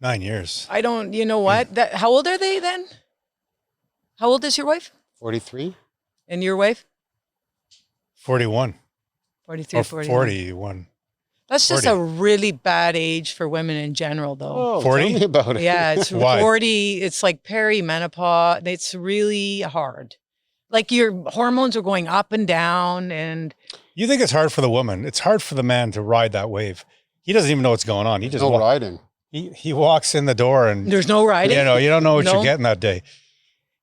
9 years. I don't, you know what? How old are they then? How old is your wife? 43. And your wife? 41. 43, Or 41. 41. That's just 40. a really bad age for women in general, though. Oh, 40? tell me about it. Yeah, it's Why? 40. It's like perimenopause. It's really hard. Like your hormones are going up and down, and You think it's hard for the woman. It's hard for the man to ride that wave. He doesn't even know what's going on. He just No riding. he walks in the door and there's no riding. you don't know what No. you're getting that day.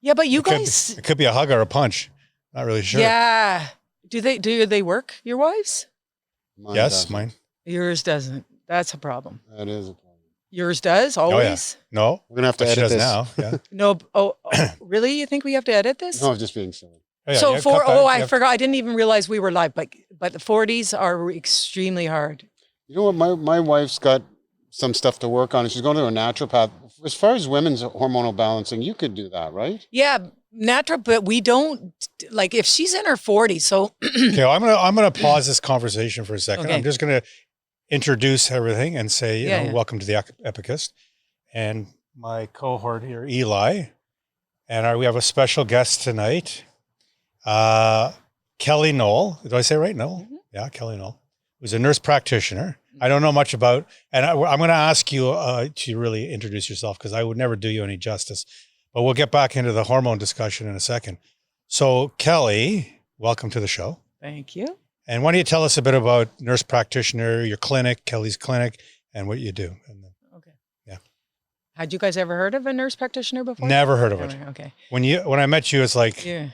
Yeah, but you It could be- guys. it could be a hug or a punch. Not really sure. Yeah. Do they work? Your wives? Mine Yes, doesn't. mine. Yours doesn't. That's a problem. That is a problem. Yours does always. No. We're going to have to But she edit does this. now. Yeah. No. Oh, really? You think we have to edit this? No, I'm just being silly. Oh, yeah, So yeah, for cut that. I Yeah. forgot. I didn't even realize we were live. But the 40s are extremely hard. You know what? My wife's got some stuff to work on. And she's going to a naturopath. As far as women's hormonal balancing, you could do that, right? Yeah, natural. But we don't like if she's in her 40s. So Okay, well, I'm gonna pause this conversation for a second. Okay. I'm just gonna introduce everything and say, Yeah, yeah. welcome to the Epicist, and my cohort here, Eli, and we have a special guest tonight, Kelly Knoll. Did I say it right? Knoll? Mhm. Yeah, Kelly Knoll, who's a nurse practitioner. I don't know much about, and I'm going to ask you to really introduce yourself because I would never do you any justice. But we'll get back into the hormone discussion in a second. So, Kelly, welcome to the show. thank you. And why don't you tell us a bit about nurse practitioner, your clinic, Kelly's clinic, and what you do? And then, Okay. Yeah. Had you guys ever heard of a nurse practitioner before? never heard of it. Never. Okay. When I met you, it's like, Yeah.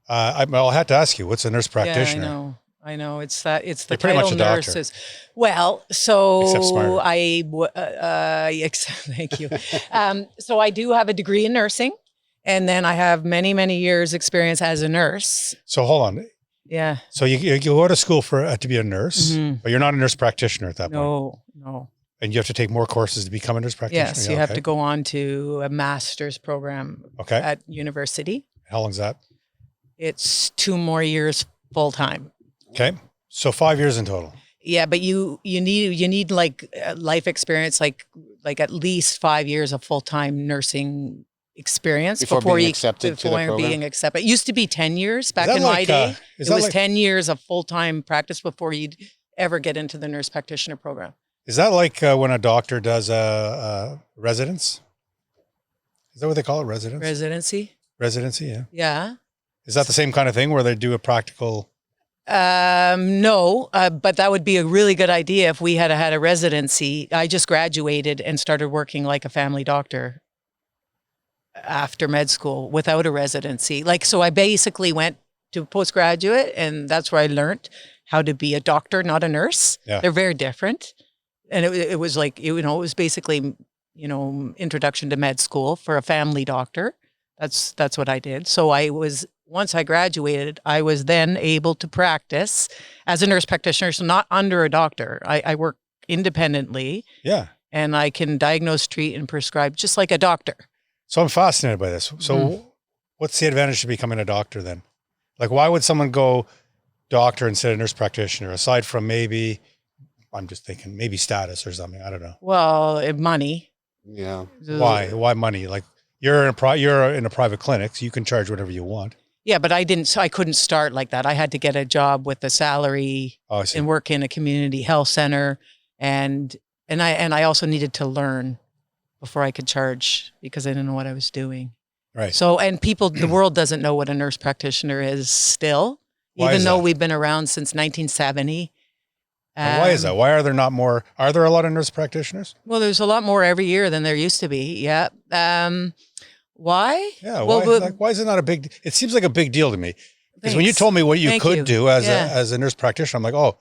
I'll have to ask you, what's a nurse practitioner? Yeah, I know. It's the You're pretty much title a doctor. nurses. Well, so Except smarter. thank you. So I do have a degree in nursing, and then I have many, many years experience as a nurse. So hold on. Yeah. So you go to school for to be a nurse, Mhm. but you're not a nurse practitioner at that point. No. And you have to take more courses to become a nurse practitioner? Yes, Yeah, you have okay. to go on to a master's program Okay. at university. How long's that? It's 2 more years full time. Okay. So 5 years in total. Yeah, but you need like life experience, like at least 5 years of full time nursing experience Before being accepted to the program? being accepted. It used to be 10 years back that in my like, day. is It that was like- 10 years of full time practice before you'd ever get into the nurse practitioner program. Is that like when a doctor does a residence? Is that what they call it? Residence? Residency. Residency, yeah. Yeah. Is that the same kind of thing where they do a practical? No, but that would be a really good idea if we had had a residency. I just graduated and started working like a family doctor after med school without a residency. So I basically went to postgraduate, and that's where I learned how to be a doctor, not a nurse. Yeah. They're very different. And it was like, it was basically, introduction to med school for a family doctor. That's what I did. So once I graduated, I was then able to practice as a nurse practitioner. So not under a doctor. I work independently, Yeah. and I can diagnose, treat, and prescribe just like a doctor. So I'm fascinated by this. So what's the advantage to becoming a doctor then? Like, why would someone go doctor instead of nurse practitioner, aside from maybe, I'm just thinking, maybe status or something. I don't know. Well, money. Yeah. Why? Why money? Like, you're in a private clinic, so you can charge whatever you want. Yeah, but I couldn't start like that. I had to get a job with a salary Oh, I see. and work in a community health center, and I also needed to learn before I could charge because I didn't know what I was doing. Right. So, and the world doesn't know what a nurse practitioner is still, Why even is though that? we've been around since 1970. And why is that? Why are there not more? Are there a lot of nurse practitioners? Well, there's a lot more every year than there used to be. Yeah. Why? Yeah. Well, why is it not a big? It seems like a big deal to me. Because when you Thanks. told me what you Thank could you. do as Yeah. as a nurse practitioner, I'm like, oh,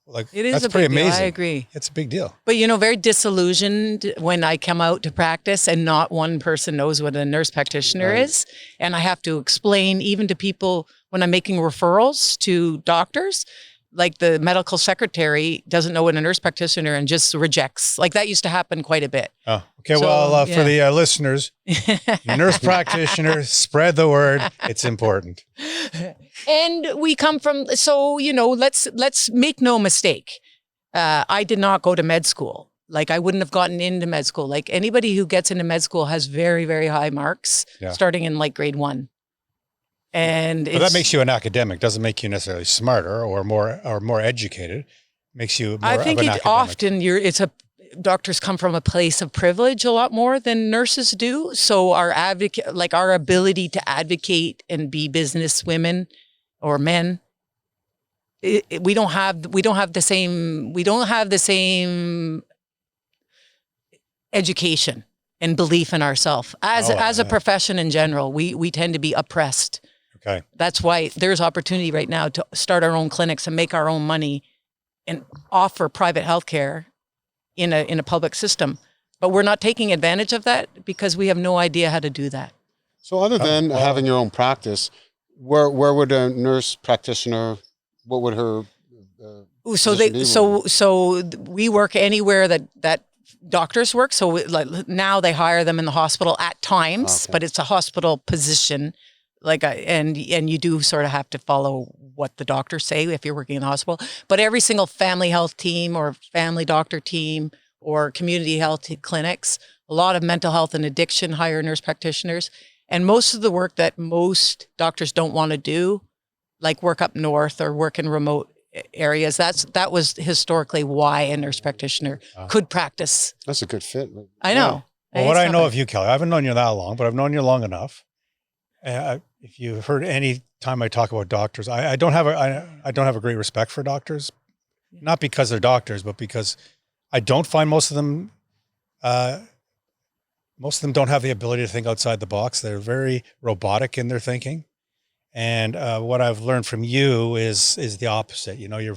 like It is that's a pretty big deal. amazing. I agree. It's a big deal. But, very disillusioned when I come out to practice and not one person knows what a nurse practitioner Right. is. And I have to explain even to people when I'm making referrals to doctors, like the medical secretary doesn't know what a nurse practitioner and just rejects. Like that used to happen quite a bit. Oh, okay. So, Well, for yeah. the listeners, nurse practitioner, spread the word. It's important. And we come from, so, let's make no mistake. I did not go to med school. Like I wouldn't have gotten into med school. Like anybody who gets into med school has very, very high marks starting in like grade 1. And but that makes you an academic. Doesn't make you necessarily smarter or more educated. Makes you more I think of an it academic. often doctors come from a place of privilege a lot more than nurses do. So our ability to advocate and be business women or men, we don't have the same education and belief in ourselves as a profession in general. We tend to be oppressed. Okay. That's why there's opportunity right now to start our own clinics and make our own money and offer private healthcare in a public system. But we're not taking advantage of that because we have no idea how to do that. So other than having your own practice, where would a nurse practitioner, what would her So we work anywhere that doctors work. So now they hire them in the hospital at times, but it's a hospital position. And you do sort of have to follow what the doctors say if you're working in the hospital. But every single family health team or family doctor team or community health clinics, a lot of mental health and addiction hire nurse practitioners. And most of the work that most doctors don't want to do, like work up north or work in remote areas, that was historically why a nurse practitioner could practice. That's a good fit. I know. Well, what I know of you, Kelly, I haven't known you that long, but I've known you long enough. If you've heard any time I talk about doctors, I don't have a great respect for doctors, not because they're doctors, but because I don't find most of them don't have the ability to think outside the box. They're very robotic in their thinking. And what I've learned from you is the opposite. You know, you're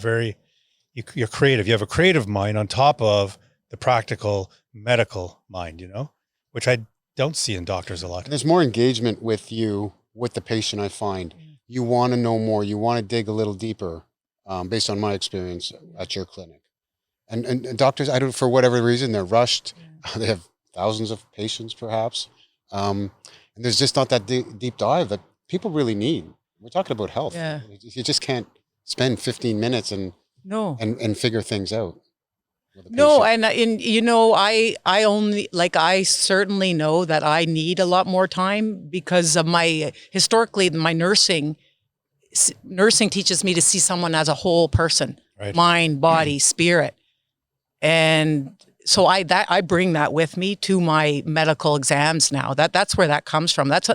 creative. You have a creative mind on top of the practical medical mind, you know, which I don't see in doctors a lot. There's more engagement with the patient, I find. You want to know more. You want to dig a little deeper, based on my experience at your clinic. And doctors, for whatever reason, they're rushed. They have thousands of patients, perhaps. And there's just not that deep dive that people really need. We're talking about health. Yeah. You just can't spend 15 minutes and figure things out. No, and you know, I certainly know that I need a lot more time because of my nursing teaches me to see someone as a whole person, right. Mind, body, spirit. And so I bring that with me to my medical exams now. That's where that comes from. That's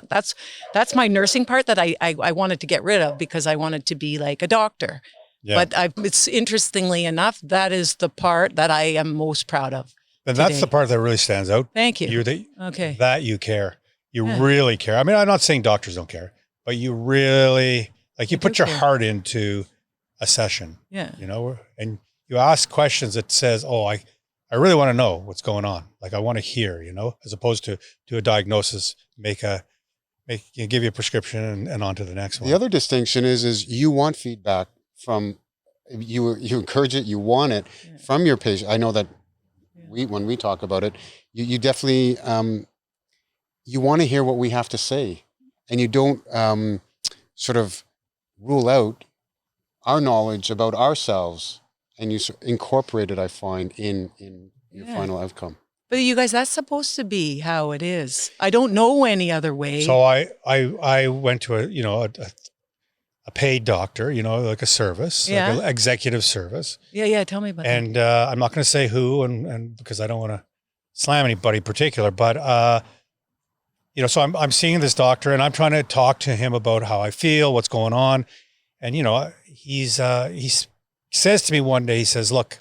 my nursing part that I wanted to get rid of because I wanted to be like a doctor. Yeah. But it's interestingly enough, that is the part that I am most proud of. And that's the part that really stands out. Thank you. That you care. You really care. I mean, I'm not saying doctors don't care, but you really, you put your heart into a session. Yeah. You know, and you ask questions that says, I really want to know what's going on. Like I want to hear, you know, as opposed to do a diagnosis, give you a prescription and on to the next one. The other distinction is you want feedback from you encourage it, you want it from your patient. I know that when we talk about it, you definitely you want to hear what we have to say, and you don't sort of rule out our knowledge about ourselves, and you incorporate it, I find, in your final outcome. But you guys, that's supposed to be how it is. I don't know any other way. So I went to a paid doctor, you know, like a service, like an executive service. Yeah. Tell me about that. And I'm not going to say who, and because I don't want to slam anybody in particular, but you know, so I'm seeing this doctor, and I'm trying to talk to him about how I feel, what's going on, and you know, he says to me one day, he says, "Look,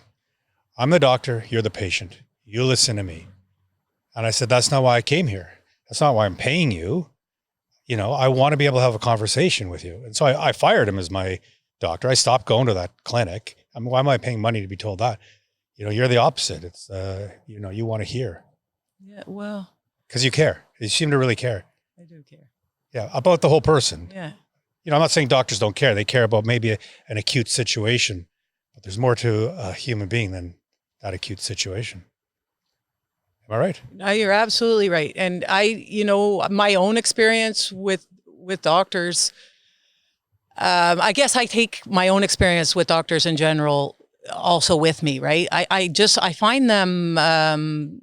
I'm the doctor, you're the patient. You listen to me." And I said, "That's not why I came here. That's not why I'm paying you. You know, I want to be able to have a conversation with you." And so I fired him as my doctor. I stopped going to that clinic. I mean, why am I paying money to be told that? You know, you're the opposite. It's, you know, you want to hear. Yeah, well. Because you care. You seem to really care. I do care. Yeah, about the whole person. Yeah. You know, I'm not saying doctors don't care. They care about maybe an acute situation. But there's more to a human being than that acute situation. Am I right? No, you're absolutely right. And you know, my own experience with doctors, I guess I take my own experience with doctors in general also with me, right? I find them,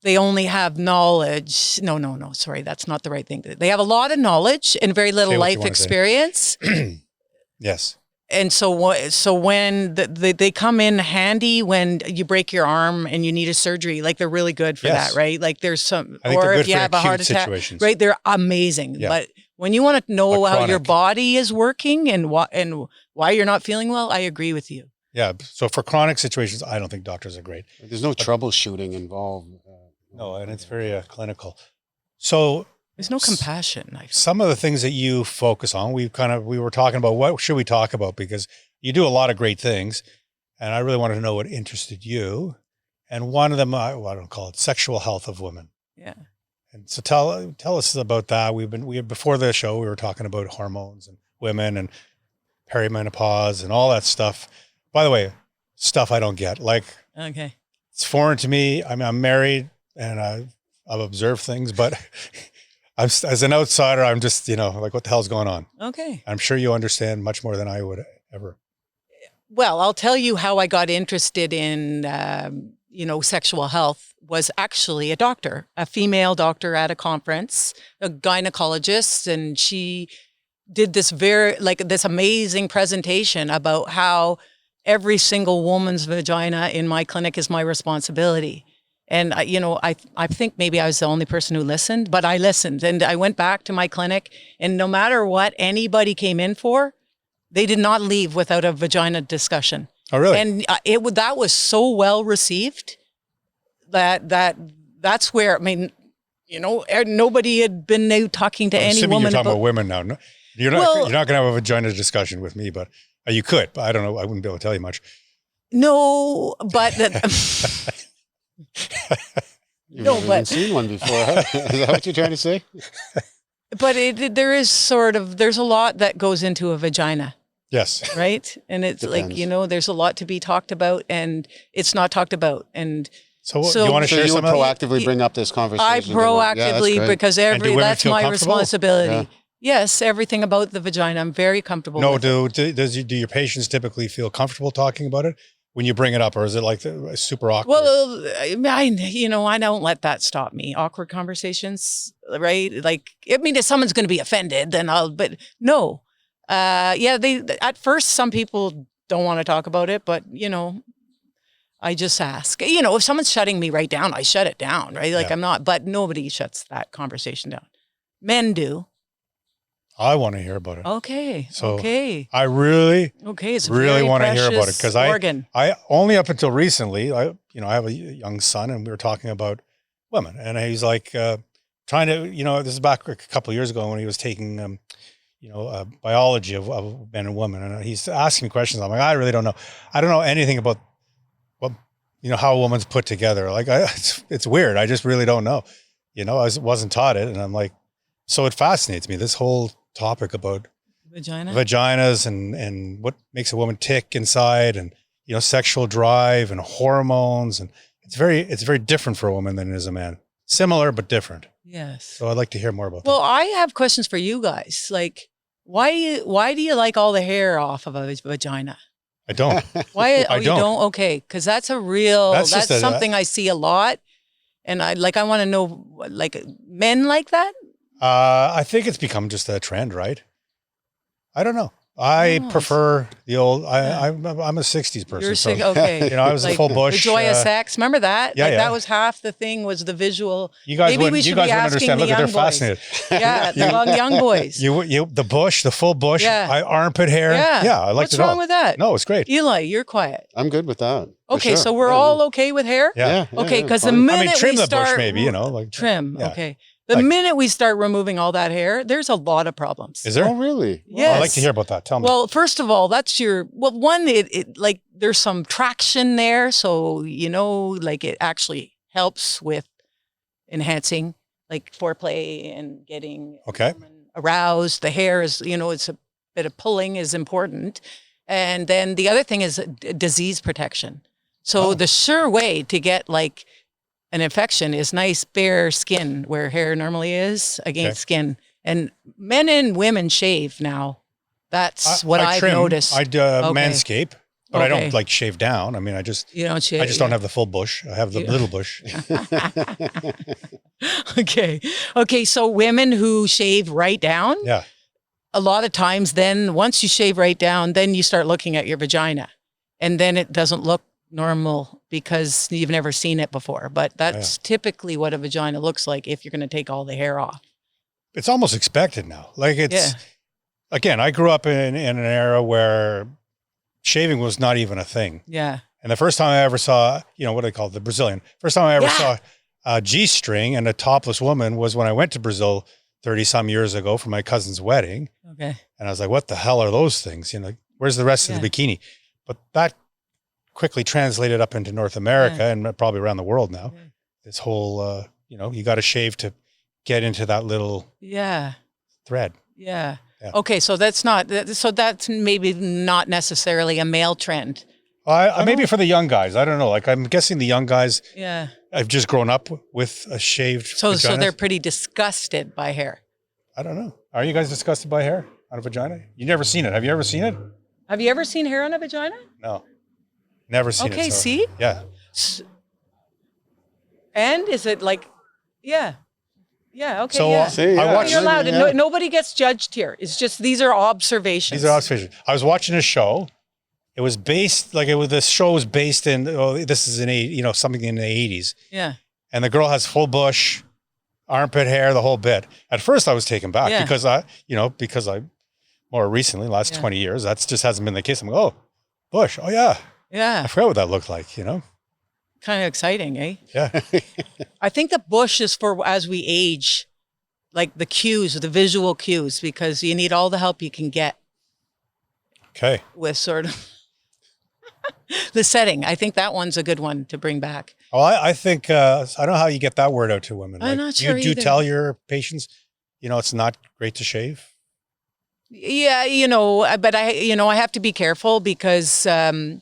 they only have knowledge. No, sorry, that's not the right thing. They have a lot of knowledge and very little Say what you life wanna say. experience. Yes. And so when they come in handy when you break your arm and you need a surgery, like they're really good for Yes. that, right? Like there's some, I think they're or good if you for have a heart acute attack, situations. right? They're amazing. Yeah. But when you want to know But how your chronic. body is working and why you're not feeling well, I agree with you. Yeah. So for chronic situations, I don't think doctors are great. There's no troubleshooting involved. No, and it's very clinical. So There's no compassion. I feel. some of the things that you focus on, we were talking about what should we talk about, because you do a lot of great things, and I really wanted to know what interested you. And one of them, I don't call it sexual health of women. Yeah. And so tell us about that. Before the show, we were talking about hormones and women and perimenopause and all that stuff. By the way, stuff I don't get. Like, Okay. it's foreign to me. I mean, I'm married and I've observed things, but as an outsider, I'm just, like, what the hell's going on? Okay. I'm sure you understand much more than I would ever. Well, I'll tell you how I got interested in, sexual health was actually a doctor, a female doctor at a conference, a gynecologist, and she did this this amazing presentation about how every single woman's vagina in my clinic is my responsibility. And, I think maybe I was the only person who listened, but I listened and I went back to my clinic, and no matter what anybody came in for, they did not leave without a vagina discussion. Oh, really? And that was so well received that's where, I mean, nobody had been out talking to I'm any assuming woman you're talking about about women now. No, you're not going to have a vagina discussion with me, but you could. But I don't know. I wouldn't be able to tell you much. No, but You've No, never even but- seen one before, huh? Is that what you're trying to say? but there's a lot that goes into a vagina, Yes. right? And it's Depends. like, there's a lot to be talked about, and it's not talked about. And So, So- you want to So share you would some of that? proactively bring up this conversation. I to them. Yeah, that's proactively, great. because And do women that's feel my comfortable? responsibility. Yeah. Yes, everything about the vagina, I'm very comfortable No, with. do your patients typically feel comfortable talking about it when you bring it up, or is it like super awkward? Well, I don't let that stop me. Awkward conversations, right? Like, I mean, if someone's going to be offended, then but no. At first, some people don't want to talk about it, but, I just ask. If someone's shutting me right down, I shut it down, right? Like, Yeah. I'm not, but nobody shuts that conversation down. Men do. I want to hear about it. Okay. So, okay. I really It's really very want to hear about it, precious because organ. I only up until recently, I have a young son, and we were talking about women, and he's like trying to, this is back a couple of years ago when he was taking, biology of men and women, and he's asking me questions. I'm like, I really don't know. I don't know anything about what, how a woman's put together. Like, it's weird. I just really don't know. Wasn't taught it, and I'm like, so it fascinates me, this whole topic about Vagina. vaginas and what makes a woman tick inside, and sexual drive and hormones, and it's very different for a woman than it is a man. Similar but different. Yes. So I'd like to hear more about Well, that. I have questions for you guys. Like, why do you like all the hair off of a vagina? I don't. Why? I You don't. don't? Okay, because that's that's just something I see a lot, and I want to know, like, men like that. I think it's become just a trend, right? I don't know. I Oh, prefer the old. Yeah. I'm a '60s person. You're so, sick. Okay. I was a full bush. The joy of sex. Remember that? yeah, Like, yeah. that was half the thing, was the visual. You guys Maybe we wouldn't. You should guys be wouldn't asking understand. Look, the they're young boys. fascinated. Yeah, the young boys. The bush, the full bush, Yeah. armpit hair. Yeah. I liked What's it all. wrong with that? No, it's great. Eli, you're quiet. I'm good with that. for Okay, sure. so we're Yeah. all okay with hair? Yeah. Okay, because the fine. minute trim we the start bush, maybe, like trim. Yeah. Okay. The Like- minute we start removing all that hair, there's a lot of problems. Is there? Oh, really? Yes. I'd like to hear about that. Tell me. Well, first of all, one, it like, there's some traction there. So, like, it actually helps with enhancing, like, foreplay and getting Okay. women aroused. The hair is, it's a bit of pulling is important. And then the other thing is disease protection. So Oh. the sure way to get, like, an infection is nice bare skin where hair normally is against Okay. skin. And men and women shave now. That's what I I've trim. noticed. I'd Okay. manscape. but I Okay. don't like shave down. I mean, I just You don't shave. don't have the full bush. I have the Yeah. little bush. Okay. Okay. So women who shave right down, Yeah. a lot of times then once you shave right down, then you start looking at your vagina and then it doesn't look normal because you've never seen it before. But that's typically what a vagina looks like if you're going to take all the hair off. It's almost expected now. Like it's, again, I grew up in an era where shaving was not even a thing. Yeah. And the first time I ever saw, what do they call it? The Brazilian. First time I ever Yeah. saw a G-string and a topless woman was when I went to Brazil 30 some years ago for my cousin's wedding. Okay. And I was like, what the hell are those things? Where's the rest of the bikini? But that quickly translated up into North America and probably around the world now. Yeah. This whole, you got to shave to get into that little thread. Yeah. Yeah. Okay. So that's maybe not necessarily a male trend. Maybe for the young guys. I don't know. Like, I'm guessing the young guys Yeah. have just grown up with a shaved So vagina. they're pretty disgusted by hair. I don't know. Are you guys disgusted by hair on a vagina? You've never seen it. Have you ever seen it? Have you ever seen hair on a vagina? No. Never seen it. Okay, so- see? Yeah. And is it like, yeah. Yeah, okay, So yeah. See, I yeah, watched. You're allowed. Yeah. No, nobody gets judged here. It's just, these are observations. These are observations. I was watching a show. It was based the show was based in. This is something in the 80s, Yeah. and the girl has full bush, armpit hair, the whole bit. At first, I was taken back Yeah. because I more recently, last 20 years, that's just hasn't been the case. I'm like, oh, bush. Oh yeah, I Yeah. forgot what that looked like. Kind of exciting, eh? Yeah. I think the bush is for as we age, like the cues, the visual cues, because you need all the help you can get Okay. with sort of the setting. I think that one's a good one to bring back. Well, I think I don't know how you get that word out to women. I'm not sure Do you either. tell your patients, it's not great to shave? Yeah, but I have to be careful because, a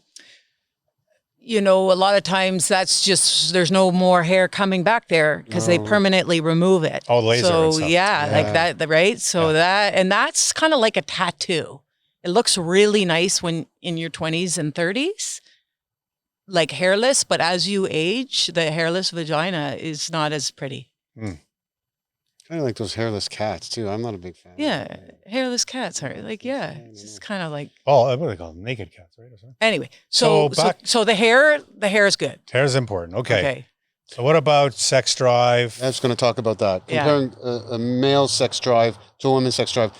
lot of times that's just, there's no more hair coming back there because they permanently remove it. Oh, laser So and stuff. yeah, like Yeah. that, right? So that's kind of like a tattoo. It looks really nice when in your 20s and 30s, like hairless, but as you age, the hairless vagina is not as pretty. Kind of like those hairless cats too. I'm not a big fan. Yeah, hairless cats are like, it's just kind of like, Oh, what do they call them? Naked cats, right? Or something? anyway. So So the hair is good. Hair is important. Okay. So what about sex drive? I was going to talk about that. Yeah. Comparing a male sex drive to a woman's sex drive.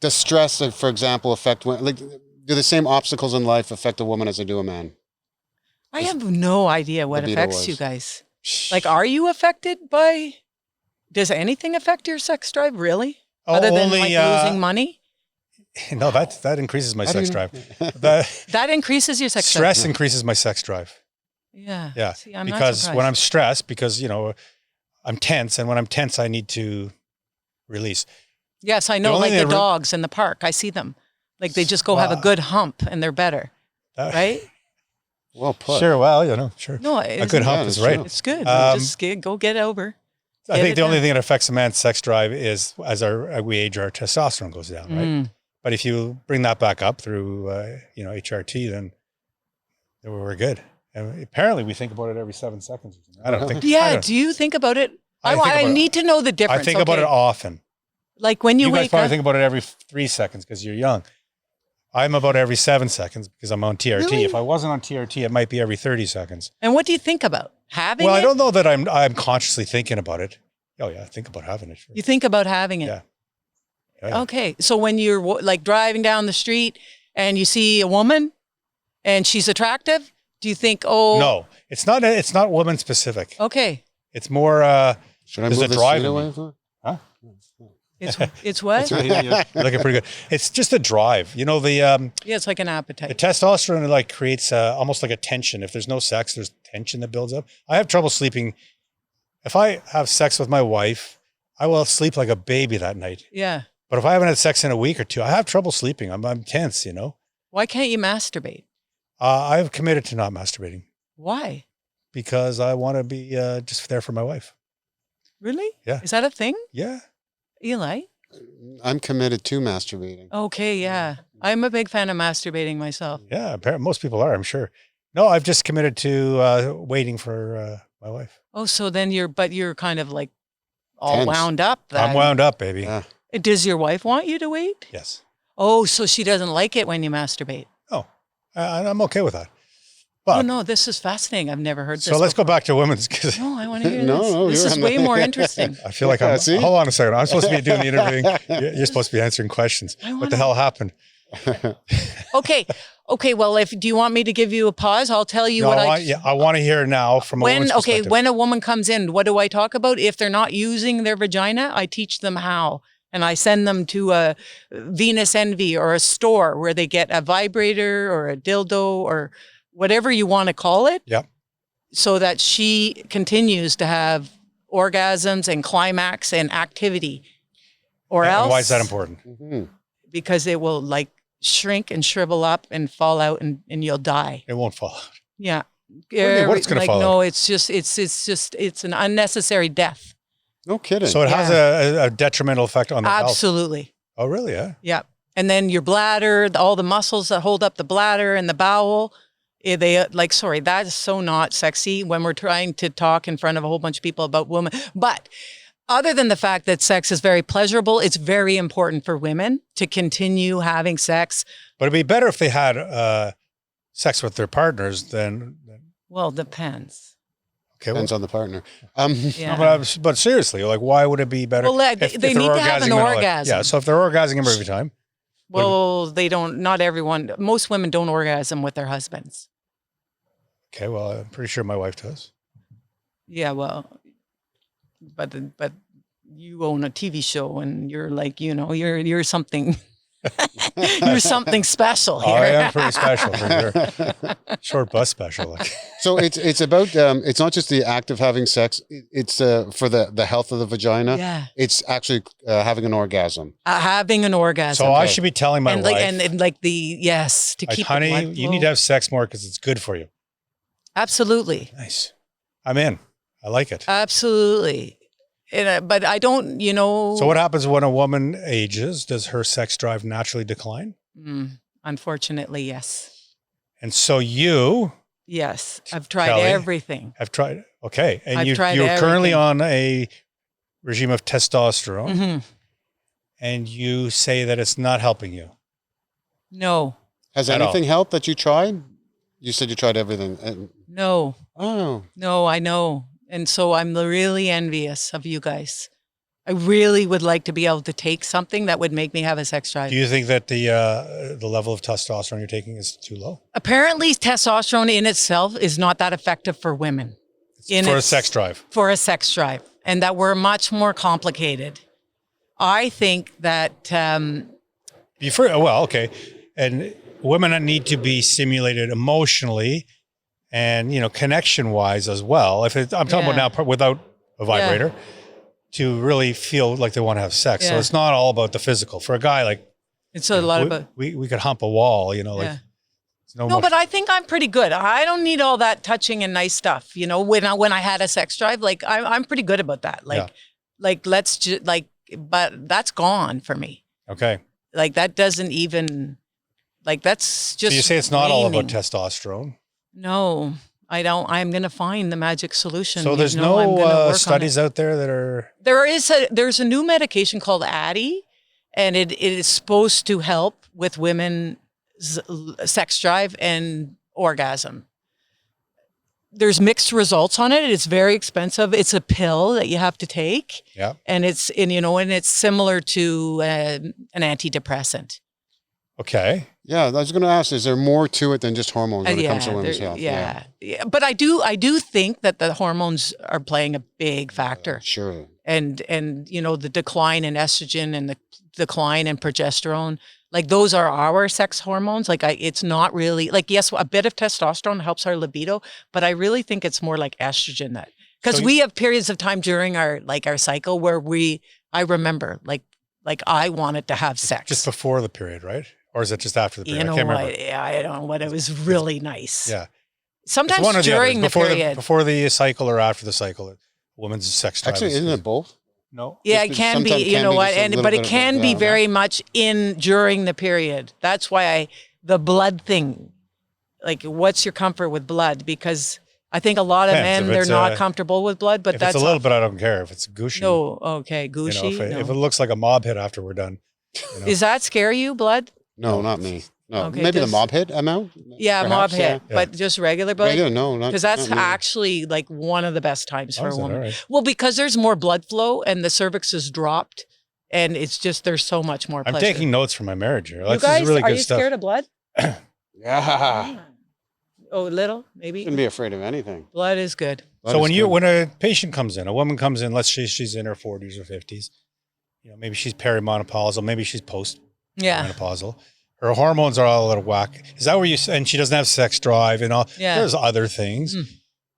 Does stress, for example, affect women? Like, do the same obstacles in life affect a woman as they do a man? I have no idea what libido affects was. you guys. Like, are you affected by? Does anything affect your sex drive, really? Other than only, like losing money? No, that increases my How do sex you- drive. The That increases your sex stress drive. increases my sex drive. Yeah. Yeah. See, I'm not Because surprised. when I'm stressed, I'm tense, and when I'm tense, I need to release. Yes, I know, only like the thing that dogs in the park. I see them. Like they just go have a Wow. good hump and they're better, That- right? Well put. Sure. Well, sure. No, A good hump that's is right. true. It's good. Um, Just go get over. I Get think it the only done. thing that affects a man's sex drive is as we age, our testosterone goes down, right? Mm. But if you bring that back up through, HRT, then we're good. And apparently, we think about it every 7 seconds. Or something. I don't think. I Yeah. don't- Do you think about it? I I, think about it- need to know the difference. I think about it okay? often. Like when you You guys wake probably up. think about it every 3 seconds because you're young. I'm about every 7 seconds because I'm on TRT. Really? If I wasn't on TRT, it might be every 30 seconds. And what do you think about having Well, it? I don't know that I'm consciously thinking about it. Oh yeah, I think about having it. Sure. You think about having it. Yeah. Yeah. Okay. So when you're like driving down the street and you see a woman and she's attractive, do you think, oh, No, it's not woman specific. okay. It's more. Should I There's move a the drive seat in me. away? For? Huh? It's what? You're looking pretty good. It's just a drive. The Yeah, it's like an the appetite. testosterone creates almost like a tension. If there's no sex, there's tension that builds up. I have trouble sleeping. If I have sex with my wife, I will sleep like a baby that night. Yeah. But if I haven't had sex in a week or two, I have trouble sleeping. I'm tense. Why can't you masturbate? I've committed to not masturbating Why? because I want to be just there for my wife. Really? Yeah. Is that a thing, Yeah. Eli? I'm committed to masturbating. Okay, yeah. I'm a big fan of masturbating myself. Yeah, apparently most people are, I'm sure. No, I've just committed to waiting for my wife. Oh, so then you're kind of like all Tense. wound up then. I'm wound up, baby. Yeah. Does your wife want you to wait? Yes. Oh, so she doesn't like it when you masturbate. Oh, I'm okay with that. But Oh no, this is fascinating. I've never heard this. so let's go before. back to women's, because No, I want to hear No, this. no, This you're is on way the- more interesting. I feel like Yeah, see? hold on a second. I'm supposed to be doing the interviewing. You're supposed to be answering questions. I What wanna- the hell happened? Okay. Well, do you want me to give you a pause? I'll tell you No, what I want to hear now from a woman's perspective. when a woman comes in, what do I talk about? If they're not using their vagina, I teach them how. And I send them to a Venus Envy or a store where they get a vibrator or a dildo or whatever you want to call it. Yep. So that she continues to have orgasms and climax and activity. Or And else. why is that important? Mhm. Because it will like shrink and shrivel up and fall out and you'll die. It won't fall out. Yeah. do you mean? What's gonna like, fall no, it's an unnecessary death. No kidding. So it has a detrimental effect on the health. Absolutely. Oh, really? Yeah. Yeah. And then your bladder, all the muscles that hold up the bladder and the bowel, sorry, that is so not sexy when we're trying to talk in front of a whole bunch of people about women. But other than the fact that sex is very pleasurable, it's very important for women to continue having sex. But it'd be better if they had sex with their partners than Well, depends. okay. Depends on the partner. Yeah. No, but seriously, like, why would it be better? Well, they they're need to have an orgasming and all that? orgasm. Yeah. So if they're orgasming every time, Well, they don't, not everyone, most women don't orgasm with their husbands. okay. Well, I'm pretty sure my wife does. Yeah, well, but you own a TV show and you're like, you're something, you're something special Oh, I here. am pretty special for sure. Short bus special. Like. So it's about it's not just the act of having sex. It's for the health of the vagina. Yeah, It's actually having an orgasm. having an orgasm. So I should be telling my and wife, like and like yes, to like, keep honey, the blood you need flow. to have sex more because it's good for you. Absolutely, Nice. I'm in. I like it. absolutely. But I don't, So what happens when a woman ages? Does her sex drive naturally decline? Unfortunately, yes. And so you Yes, I've tried Kelly, everything. have tried. Okay. And I've tried you're currently everything. on a regime of testosterone, Mhm. and you say that it's not helping you. No, Has At all. anything helped that you tried? You said you tried everything. no, Oh, I know. And so I'm really envious of you guys. I really would like to be able to take something that would make me have a sex drive. Do you think that the level of testosterone you're taking is too low Apparently, testosterone in itself is not that effective for women. for a sex drive? For a sex drive. And that we're much more complicated. I think that, Well, okay. And women need to be stimulated emotionally and, connection wise as well. I'm talking about now without a vibrator to really feel like they want to have sex. So Yeah. it's not all about the physical. For a guy, like it's a lot of... we could hump a wall, like Yeah. there's No, but I think I'm pretty good. I don't need all that touching and nice stuff. When I had a sex drive, like I'm pretty good about that. But that's gone for me. okay. Like that doesn't even, like that's just. So you say it's not all about waning. testosterone. No, I don't. I'm going to find the magic solution. So there's I'm gonna work on it. studies out there that are There's a new medication called Addy, and it is supposed to help with women's sex drive and orgasm. There's mixed results on it. It's very expensive. It's a pill that you have to take. Yeah. And it's similar to an antidepressant. okay. yeah. I was going to ask: is there more to it than just hormones when it comes to women's health? Yeah. But I do think that the hormones are playing a big factor. Sure. And the decline in estrogen and the decline in progesterone, like those are our sex hormones. Like it's not really like, yes, a bit of testosterone helps our libido, but I really think it's more like estrogen that, because we have periods of time during our cycle where I remember like I wanted to have sex. Just before the period, right? Or is it just after the period? I can't remember. I don't know what, it was really nice. Yeah. Sometimes It's one or the other. during the period. Before the cycle or after the cycle, a woman's sex drive. Actually, isn't it both? No. Yeah, it Just can be, sometimes you can know be what, just a and little but bit it of can be yeah. very much in during the period. That's why the blood thing, like, what's your comfort with blood? Because I think a lot of Depends. men, If they're it's not a- comfortable with blood, but If it's that's a little bit, I don't care. If it's gushy, no, okay, you gushy. know, if No. it looks like a mob hit after we're done, you know. Does that scare you, blood? No, No. not me. No, Okay, maybe the 'cause- mob hit amount. Yeah, perhaps, mob hit, yeah. but just regular blood? Regular, no, not Because that's not me. actually like one of the best times for Oh, a is that woman. all right? Well, because there's more blood flow and the cervix is dropped, and it's just there's so much more I'm pleasure. taking notes from my marriage here. You This guys, is really are good you stuff. scared of blood? Yeah, Oh, little, maybe. shouldn't be afraid of anything. Blood is good. That So is good. when a patient comes in, a woman comes in, let's say she's in her 40s or 50s, you know, maybe she's perimenopausal, maybe she's Yeah, post-menopausal. Her hormones are all out of whack. Is that where and she doesn't have sex drive and all? Yeah. There's other things. Mm.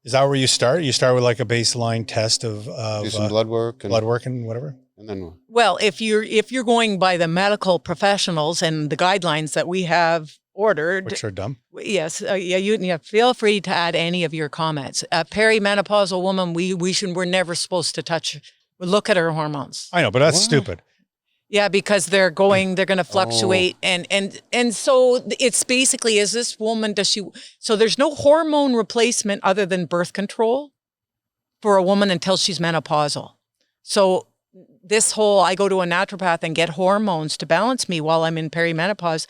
Is that where you start? You start with like a baseline test of do some blood work and, blood work and whatever. and then well, if you're going by the medical professionals and the guidelines that we have ordered, Which are dumb. yes, you feel free to add any of your comments. A perimenopausal woman, we're never supposed to look at her hormones. I know, but that's What? stupid. Yeah, because they're going to fluctuate, and so it's basically, is this woman, so there's no hormone replacement other than birth control for a woman until she's menopausal. So this whole, I go to a naturopath and get hormones to balance me while I'm in perimenopause,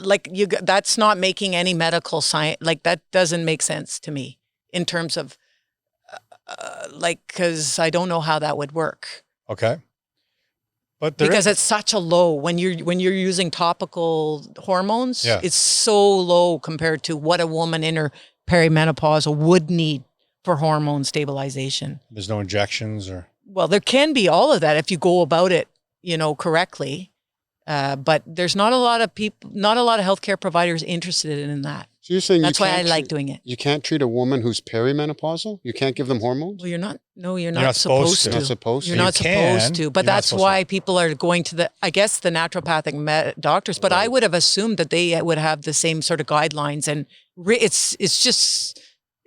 like that's not making any medical science, like that doesn't make sense to me in terms of because I don't know how that would work. Okay. But Because it's such a low when you're using topical hormones, Yeah. it's so low compared to what a woman in her perimenopausal would need for hormone stabilization. there's no injections or Well, there can be all of that if you go about it, correctly. But there's not a lot of healthcare providers interested in that. so you're saying That's you why I can't like treat- doing it. You can't treat a woman who's perimenopausal. You can't give them hormones. Well, you're not not supposed supposed to. to. You're not supposed You're to. not You can, supposed to, you're but not that's supposed why people are going to the naturopathic doctors. But I would have assumed that they would have the same sort of guidelines, and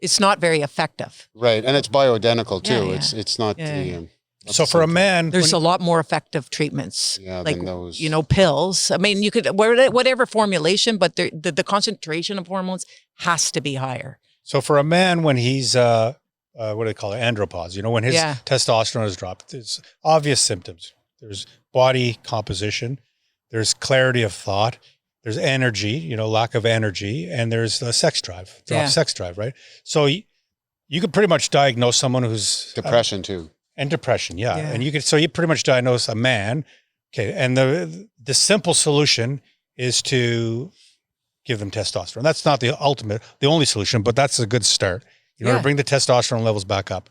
it's not very effective. Right, and it's bioidentical too. Yeah, yeah. It's not Yeah, the. yeah. not so the for a same thing. man, There's when- a lot more effective treatments, Yeah, like than those. pills. I mean, you could whatever formulation, but the concentration of hormones has to be higher. so for a man when he's what do they call it, andropause? You know, when his Yeah. testosterone is dropped, there's obvious symptoms. There's body composition, there's clarity of thought, there's energy, lack of energy, and there's sex drive, sex drive, right? So you could pretty much diagnose someone who's Depression too. and depression, yeah. Yeah. And you pretty much diagnose a man. Okay, and the simple solution is to give them testosterone. That's not the only solution, but that's a good start. You know, Yeah. to bring the testosterone levels back up.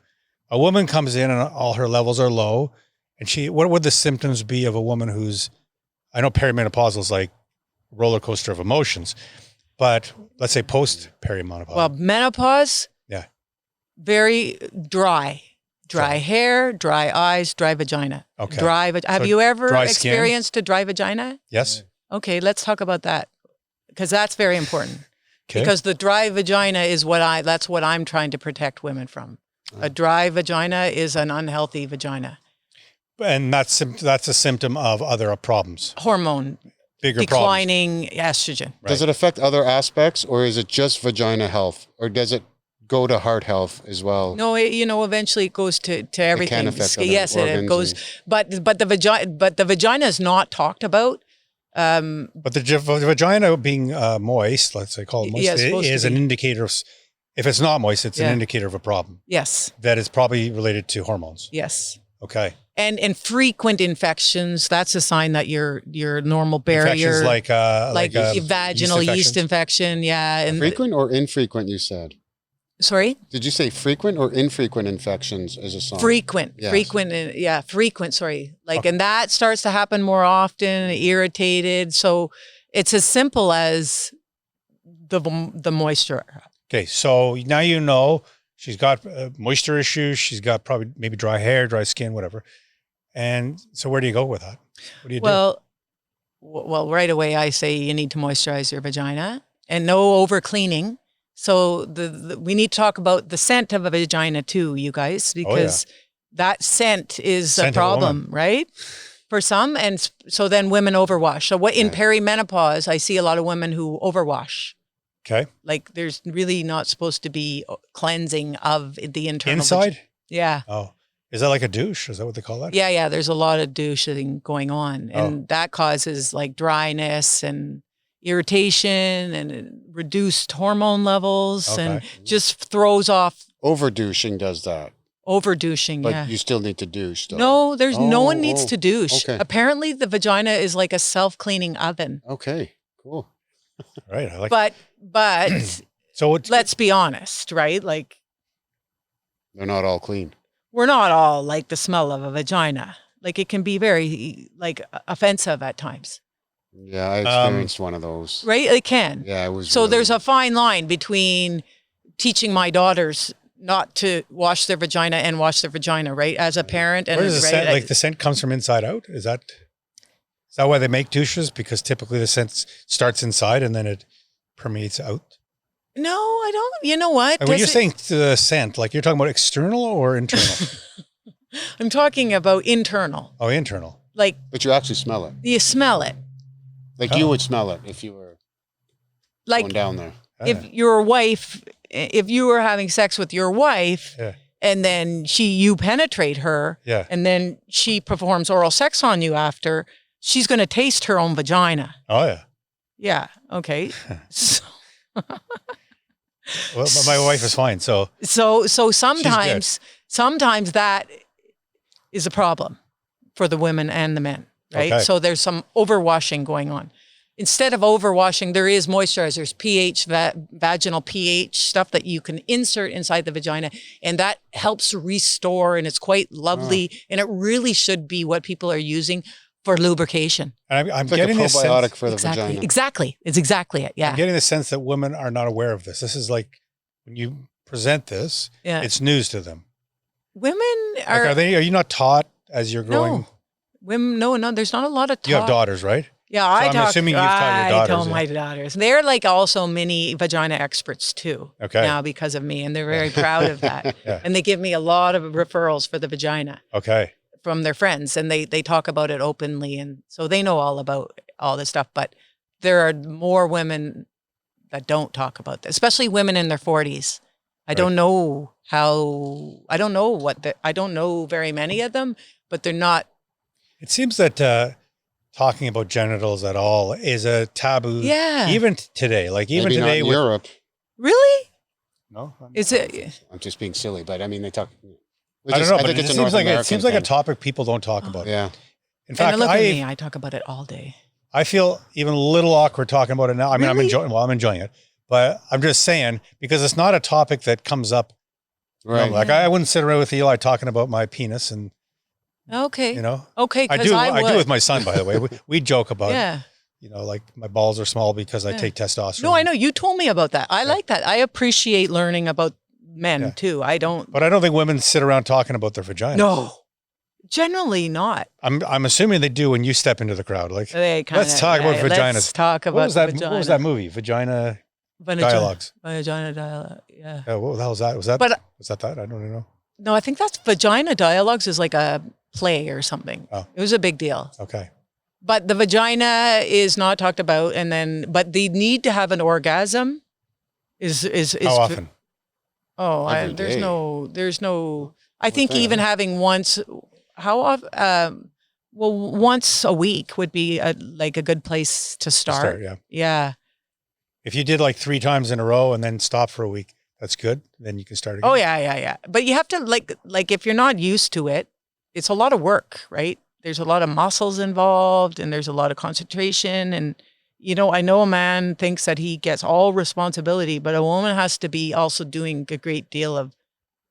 A woman comes in and all her levels are low, and what would the symptoms be of a woman who's, I know perimenopausal is like roller coaster of emotions, but let's say post perimenopausal. Well, menopause, Yeah. very dry. Dry Dry. hair, dry eyes, dry vagina. Okay. Have So you ever dry skin? experienced a dry vagina? Yes. Okay, let's talk about that because that's very important. Okay. Because the dry vagina is that's what I'm trying to protect women from. A dry vagina is an unhealthy vagina. And that's a symptom of other problems, Hormone bigger declining estrogen. Right. Does it affect other aspects, or is it just vagina health, or does it go to heart health as well? No, eventually it goes to everything. affect other Yes, it organs goes. and- But the vagina is not talked about. problems. But the vagina being moist, let's say call it moist, Yeah, it's supposed to is an be. indicator of, if it's not moist, it's Yeah. an indicator of a problem Yes, that is probably related to hormones. yes. Okay. And frequent infections, that's a sign that your normal barrier, Infections like vaginal yeast infection, yeah. And Frequent or infrequent, you said? sorry, Did you say frequent or infrequent infections as a sign? frequent, Yes. frequent. Sorry, and that starts to happen more often. Irritated, so it's as simple as the moisture. Okay. So now she's got moisture issues. She's got probably maybe dry hair, dry skin, whatever. And so where do you go with that? What do you do? Well, right away I say you need to moisturize your vagina and no over cleaning. So we need to talk about the scent of a vagina too, you guys, because that scent is Scent a of a problem, right? For some. And so then women overwash. So what in perimenopause, I see a lot of women who overwash. Okay. Like there's really not supposed to be cleansing of the internal. Inside? Yeah. Oh, is that like a douche? Is that what they call that? Yeah. Yeah. There's a lot of douching going on. And that causes like dryness and irritation and reduced hormone levels and just throws off. Over-douching does that. Over-douching, But you still need to douche, though. No, there's no one needs to douche. Okay. Apparently, the vagina is like a self-cleaning oven. Okay, cool. Right. I like But so let's be honest, right? Like, they're not all clean. we're not all like the smell of a vagina. Like, it can be very, like, offensive at times. Yeah, I experienced one of those. Right? It can. Yeah, it was. So really, there's a fine line between teaching my daughters not to wash their vagina and wash their vagina, right? As a parent. And where does the right, scent, like the scent comes from inside out? Is that why they make douches? Because typically the scent starts inside and then it permeates out. No, I don't. You know what? Like when you're saying the scent, like you're talking about external or internal? I'm talking about internal. Oh, internal. Like, but you actually smell it. you smell it. Like you would smell it if you were Like going down there. if your wife, if you were having sex with your wife and then you penetrate her and then she performs oral sex on you after, she's going to taste her own vagina. Oh, yeah. Yeah. Okay. So, well, my wife is fine. So sometimes that is a problem for the women and the men, right? Okay. So there's some overwashing going on. Instead of overwashing, there is moisturizers, pH, vaginal pH stuff that you can insert inside the vagina. And that helps restore, and it's quite lovely. And it really should be what people are using for lubrication. And I'm It's like a getting this probiotic sense, for the vagina. Exactly. It's exactly it. Yeah. I'm getting the sense that women are not aware of this. This is like when you present this, it's news to them. Women Like, are. are you not taught as you're growing? No. Women, no. There's not a lot of talk. You have daughters, right? Yeah, I'm assuming you've taught your daughters. I tell my daughters. They're like also mini vagina experts too. Okay. Now because of me, and they're very proud of that. Yeah. And they give me a lot of referrals for the vagina Okay. from their friends, and they talk about it openly, and so they know all about all this stuff. But there are more women that don't talk about this, especially women in their 40s. I don't know I don't know very many of them, but they're not. It seems that talking about genitals at all is a taboo. Yeah. Even today, like even Maybe today not in with Europe. Really? no. Is it? I'm just being silly, but I mean, they talk. I don't know, I but think it it's a seems North like a American topic people don't talk about. Yeah. In fact, and look at me, I talk about it all day. I feel even a little awkward talking about it now. I mean, Really? I'm enjoying it, but I'm just saying because it's not a topic that comes up. Right. You know, like I wouldn't sit around with Eli talking about my penis and, Okay. you know, Okay. I Because do with my son, by the way. We joke about, Yeah. you know, like my balls are small because I take testosterone. No, I know. You told me about that. I like that. I appreciate learning about men too. I don't. But I don't think women sit around talking about their vaginas. No. Generally not. I'm assuming they do when you step into the crowd. Like, They kinda, let's talk about vaginas. Let's talk about what was that? vagina. What was that movie? Vagina Dialogues. Vagina dialogue. Yeah. What the hell was that? Was that? But was that? I don't even know. no, I think that's Vagina Dialogues is like a play or something. Oh. It was a big deal. Okay. But the vagina is not talked about, but the need to have an orgasm is How often? Every day. there's no. I think even having once, how often? Well, once a week would be like a good place to start. Yeah. Yeah. If you did like 3 times in a row and then stop for a week, that's good. Then you can start again. Oh yeah. But you have to like if you're not used to it, it's a lot of work, right? There's a lot of muscles involved, and there's a lot of concentration. And you know, I know a man thinks that he gets all responsibility, but a woman has to be also doing a great deal of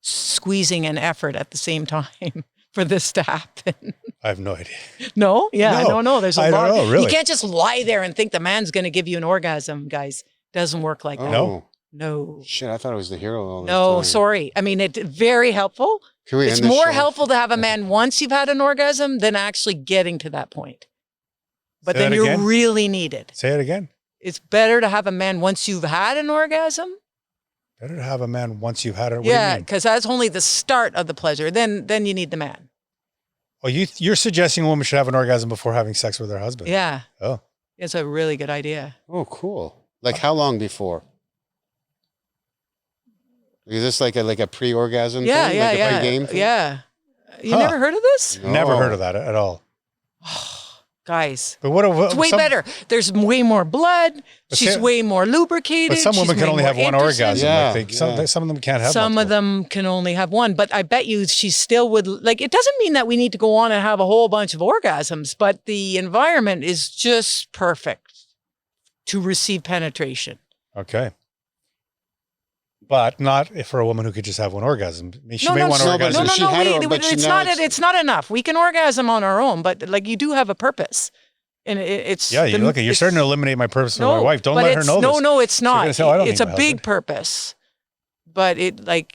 squeezing and effort at the same time for this to happen. I have no idea. No? Yeah, No, no. There's a I lot. don't know, really. You can't just lie there and think the man's going to give you an orgasm, guys. Doesn't work like that. Oh, No. shit! I thought it was the hero. All this No, time. sorry. I mean, it's very helpful. Can we It's end this more show? helpful to have a man once you've had an orgasm than actually getting to that point. But Say then that you're again? really needed. Say it again. It's better to have a man once you've had an orgasm Better to have a man once you've had it. What do you Yeah, mean? because that's only the start of the pleasure. Then you need the man. Oh, you're suggesting a woman should have an orgasm before having sex with her husband. Yeah, Oh, it's a really good idea. Oh, cool. Like how long before? Is this like a pre-orgasm Yeah, thing? yeah, Like a yeah, pre-game thing? yeah. You Huh. never heard of this, never No. heard of that at all. guys? But what? It's way better. There's way more blood. But She's say- way more lubricated. But some she's women can way only more have one interested. orgasm. Yeah, Like yeah. some of them can't have. Some of multiple. them can only have one, but I bet you she still would like. It doesn't mean that we need to go on and have a whole bunch of orgasms, but the environment is just perfect to receive penetration. Okay. But not if for a woman who could just have one orgasm. I mean, she may no, want to no, but orgasm. No, she no, had no. her, but she It's now not. It's not enough. We can orgasm on our own, but like you do have a purpose, and it's Yeah, you're it's- starting to eliminate my purpose with my wife. Don't but let her it's- know No, this. no, it's not. gonna say, "Oh, I don't It's need a my big husband." purpose, but but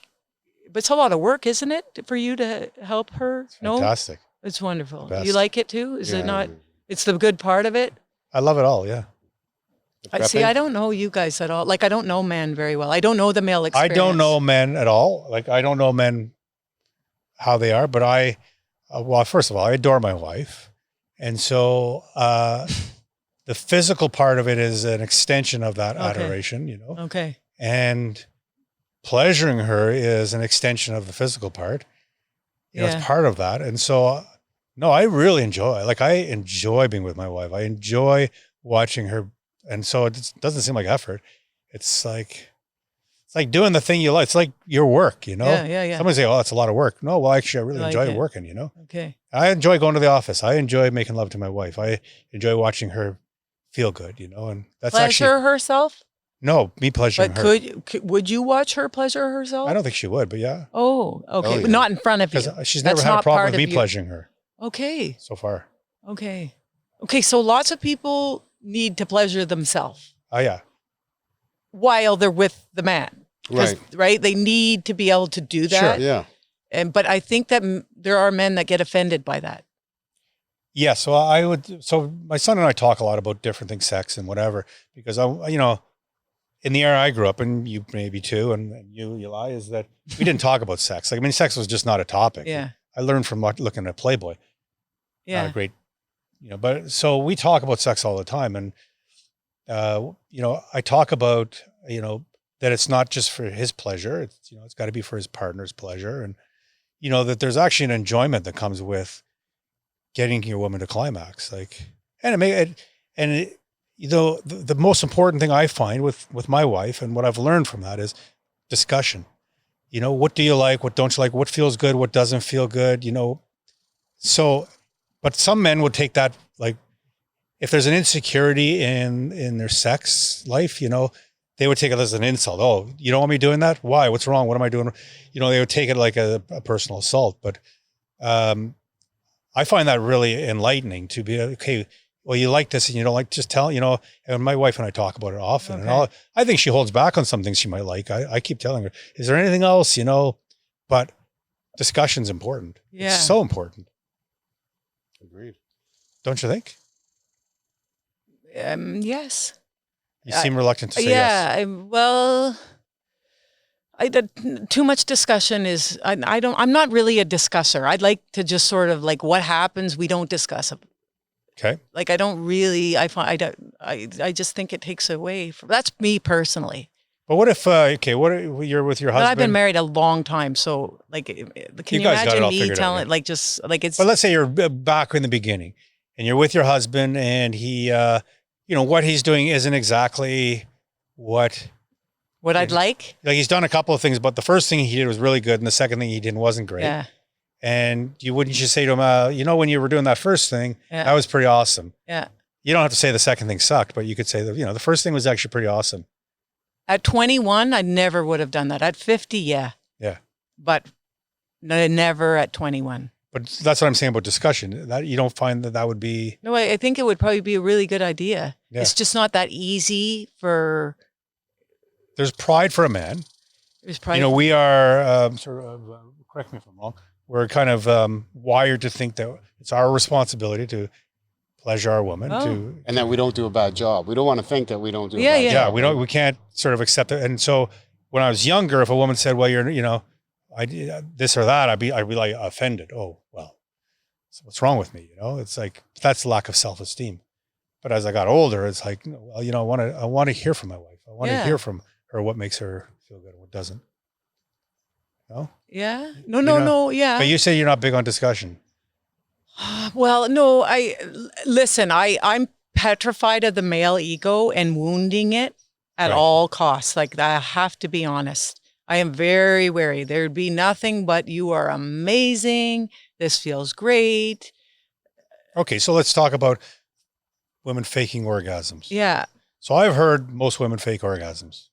it's a lot of work, isn't it, for you to help her? No, Fantastic. it's wonderful. Best. You like it too? Is Yeah. it not? It's the good part of it. I love it all. Yeah. The See, prepping? I don't know you guys at all. Like, I don't know men very well. I don't know the male I experience. don't know men at all. Like I don't know men how they are, but well, first of all, I adore my wife. And so the physical part of it is an extension of that Okay. adoration, you know, Okay. and pleasuring her is an extension of the physical part. You know, Yeah. it's part of that. And so, no, I really I enjoy being with my wife. I enjoy watching her. And so it doesn't seem like effort. It's like doing the thing you like. It's like your work, you know? Yeah, yeah, yeah. Somebody say, oh, that's a lot of work. No, well, actually, I really I like enjoy it. working, you know? Okay. I enjoy going to the office. I enjoy making love to my wife. I enjoy watching her feel good, you know? And that's Pleasure actually, herself? no, me pleasuring But her. would you watch her pleasure herself? I don't think she would, but yeah. Oh, okay. Oh, yeah. But not in front of you. Because she's That's never had a not problem part with me of you. pleasuring her Okay. so far. Okay. Okay. So lots of people need to pleasure themselves Oh, yeah. while they're with the man. 'Cause, Right. Right. They need to be able to do that. Yeah. But I think that there are men that get offended by that. Yeah, so so my son and I talk a lot about different things, sex and whatever, because you know, in the era I grew up, and you maybe too, and you, Eli, is that we didn't talk about sex. Like, I mean, sex was just not a topic. Yeah. I learned from looking at Playboy. Not Yeah. a great, you know, but so we talk about sex all the time. And, you know, I talk about, you know, that it's not just for his pleasure. It's, you know, it's got to be for his partner's pleasure. And, you know, that there's actually an enjoyment that comes with getting your woman to climax. Like, you know, the most important thing I find with my wife and what I've learned from that is discussion. You know, what do you like? What don't you like? What feels good? What doesn't feel good? You know, so, but some men would take that, like, if there's an insecurity in their sex life, you know, they would take it as an insult. Oh, you don't want me doing that? Why? What's wrong? What am I doing? You know, they would take it like a personal assault. But I find that really enlightening to be, okay, well, you like this and you don't like, just tell, you know, and my wife and I talk about it often. Okay. And I think she holds back on some things she might like. I keep telling her, is there anything else, you know? But discussion's important. Yeah. It's so important. Agreed. Don't you think? Yes. You seem reluctant to say yes. Well, too much discussion is, I'm not really a discusser. I'd like to just sort of like what happens, we don't discuss it. Okay. Like, I don't really, I just think it takes away from, that's me personally. But what if, okay, what if you're with your But husband? I've been married a long time. So like, can you guys got it imagine all me figured out, telling, yeah. like, just like it's, But let's say you're back in the beginning and you're with your husband and he, you know, what he's doing isn't exactly what I'd like. he's done a couple of things, but the first thing he did was really good. And the second thing he did wasn't great. Yeah. And wouldn't you say to him, you know, when you were doing that first thing, Yeah. that was pretty awesome. Yeah. You don't have to say the second thing sucked, but you could say that, you know, the first thing was actually pretty awesome. At 21, I never would have done that. At 50, yeah. Yeah. But never at 21. But that's what I'm saying about discussion. That you don't find that would be. No, I think it would probably be a really good idea. Yeah. It's just not that easy for. There's pride for a man. There's probably. You know, we are sort of, correct me if I'm wrong, we're kind of wired to think that it's our responsibility to pleasure our woman. Oh. And that we don't do a bad job. We don't want to think that we don't do Yeah, a bad yeah. Yeah, job. we can't sort of accept it. And so when I was younger, if a woman said, well, you're, I this or that, I'd be like offended. Oh, well, so what's wrong with me? It's like, that's lack of self-esteem. But as I got older, it's like, well, I want to hear from my wife. I want to hear from her what makes her feel good and what doesn't. No? Yeah. No. Yeah. But you say you're not big on discussion. Well, no, listen, I'm petrified of the male ego and wounding it at Right. all costs. Like, I have to be honest. I am very wary. There'd be nothing but you are amazing. This feels great. Okay, so let's talk about women faking orgasms. Yeah. So I've heard most women fake orgasms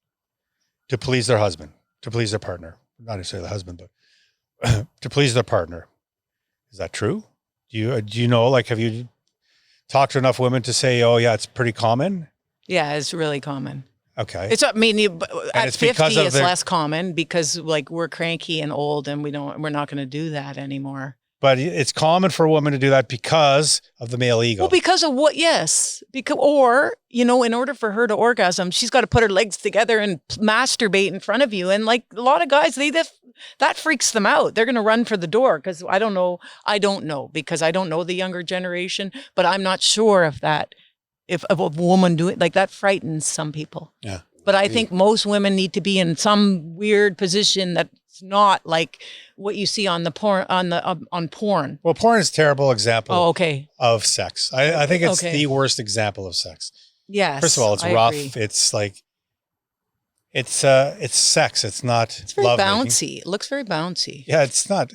to please their husband, to please their partner. Not necessarily the husband, but to please their partner. Is that true? Do you know, like, have you talked to enough women to say, oh yeah, it's pretty common? Yeah, it's really common. Okay. It's, I mean, at it's 50, because of it's their- less common because like we're cranky and old and we're not going to do that anymore. But it's common for a woman to do that because of the male ego. Well, because of what? Yes. Or, in order for her to orgasm, she's got to put her legs together and masturbate in front of you. And like a lot of guys, that freaks them out. They're going to run for the door because I don't know because I don't know the younger generation, but I'm not sure if a woman do it, like that frightens some people. Yeah. But I think most women need to be in some weird position that's not like what you see on the porn on porn. Well, porn is a terrible example Oh, okay. of sex. I think it's Okay. the worst example of sex. Yes. First of all, it's I rough. agree. It's like, it's sex. It's not It's very lovemaking. bouncy. It looks very bouncy. Yeah, it's not.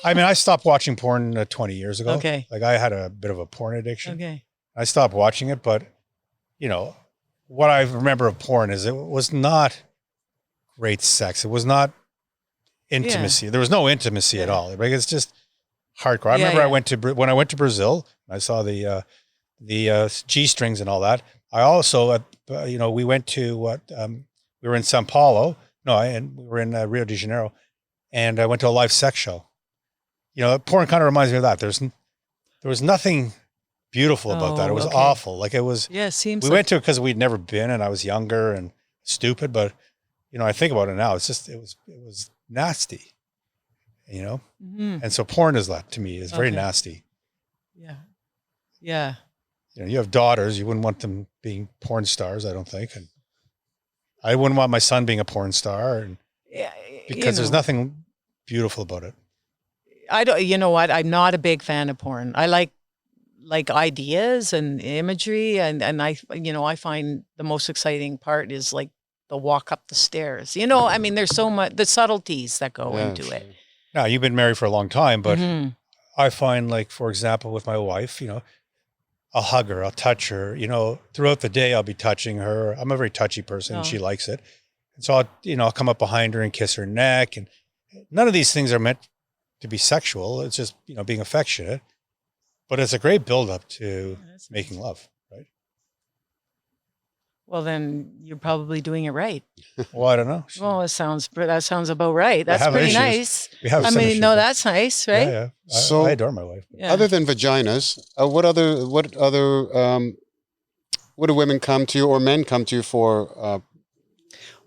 I mean, I stopped watching porn 20 years ago. Okay. Like, I had a bit of a porn addiction. Okay. I stopped watching it, but what I remember of porn is it was not great sex. It was not intimacy. There was no intimacy at all. Like, it's just hardcore. I remember when I went to Brazil, I saw the G strings and all that. I also, we went to we were in Sao Paulo. No, and we were in Rio de Janeiro, and I went to a live sex show. Porn kind of reminds me of that. There was nothing beautiful about that. It was okay. awful. Like, it was. Yeah, seems We like went to it because we'd never been, and I was younger and stupid. But I think about it now. It's just it was nasty. Mhm. And so porn is that to me is very Okay. nasty. Yeah. Yeah. You have daughters. You wouldn't want them being porn stars, I don't think. And I wouldn't want my son being a porn star, and Yeah. because there's nothing beautiful about it. I don't. You know what? I'm not a big fan of porn. I like ideas and imagery, and I find the most exciting part is like the walk up the stairs. I mean, there's so much the subtleties that go into it. Now, you've been married for a long time, but Mhm. I find, like, for example, with my wife, I'll hug her, I'll touch her, throughout the day, I'll be touching her. I'm a very touchy person, and Oh. she likes it. And so I'll come up behind her and kiss her neck. And none of these things are meant to be sexual. It's just, being affectionate, but it's a great buildup to That's making love, right? Well, then you're probably doing it right. Well, I don't know. Well, that sounds about right. That's have pretty issues. nice. We have I some mean, issues, no, but- that's nice, right? Yeah. So- I adore my wife. Yeah. Other than vaginas, what do women come to you or men come to you for?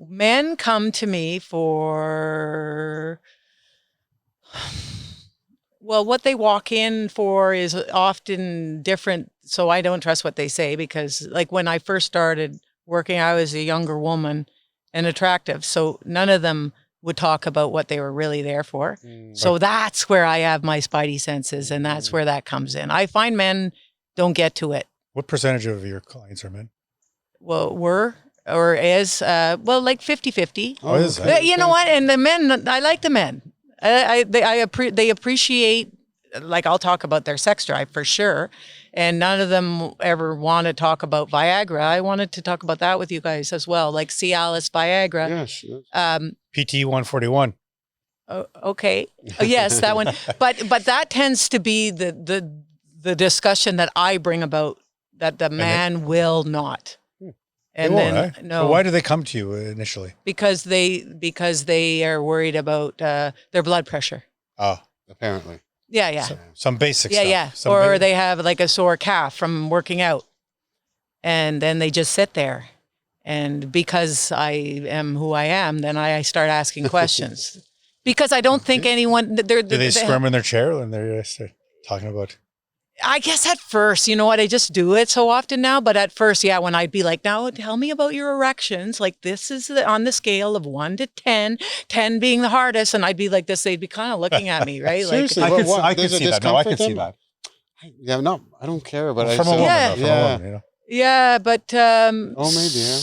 Men come to me for, well, what they walk in for is often different. So I don't trust what they say because, like, when I first started working, I was a younger woman and attractive. So none of them would talk about what they were really there for. So that's where I have my spidey senses, and that's where that comes in. I find men don't get to it. What percentage of your clients are men? Well, like 50-50. Oh, is that? But you know what? And the men, I like the men. They appreciate, like, I'll talk about their sex drive for sure. And none of them ever want to talk about Viagra. I wanted to talk about that with you guys as well, like Cialis, Viagra. Yes. PT 141. Okay. Oh, yes, that one. But that tends to be the discussion that I bring about that the man will not. And They won't, then eh? no, So why do they come to you initially? because they are worried about their blood pressure. Oh, Apparently. Yeah. some basic Yeah, stuff. yeah. Some Or ba- they have like a sore calf from working out. And then they just sit there And because I am who I am, then I start asking questions. Because I don't think anyone... Do they squirm in their chair when they're talking about... I guess at first, you know what, I just do it so often now. But at first, yeah, when I'd be like, now tell me about your erections. Like this is on the scale of 1 to 10, 10 being the hardest. And I'd be like this, they'd be kind of looking at me, right? Seriously, I what? could There's a see that. No, I could see discomfort that. Yeah, no, I don't care, but From a woman, Yeah. though, from a woman, you know. Yeah, but... Oh, maybe, yeah.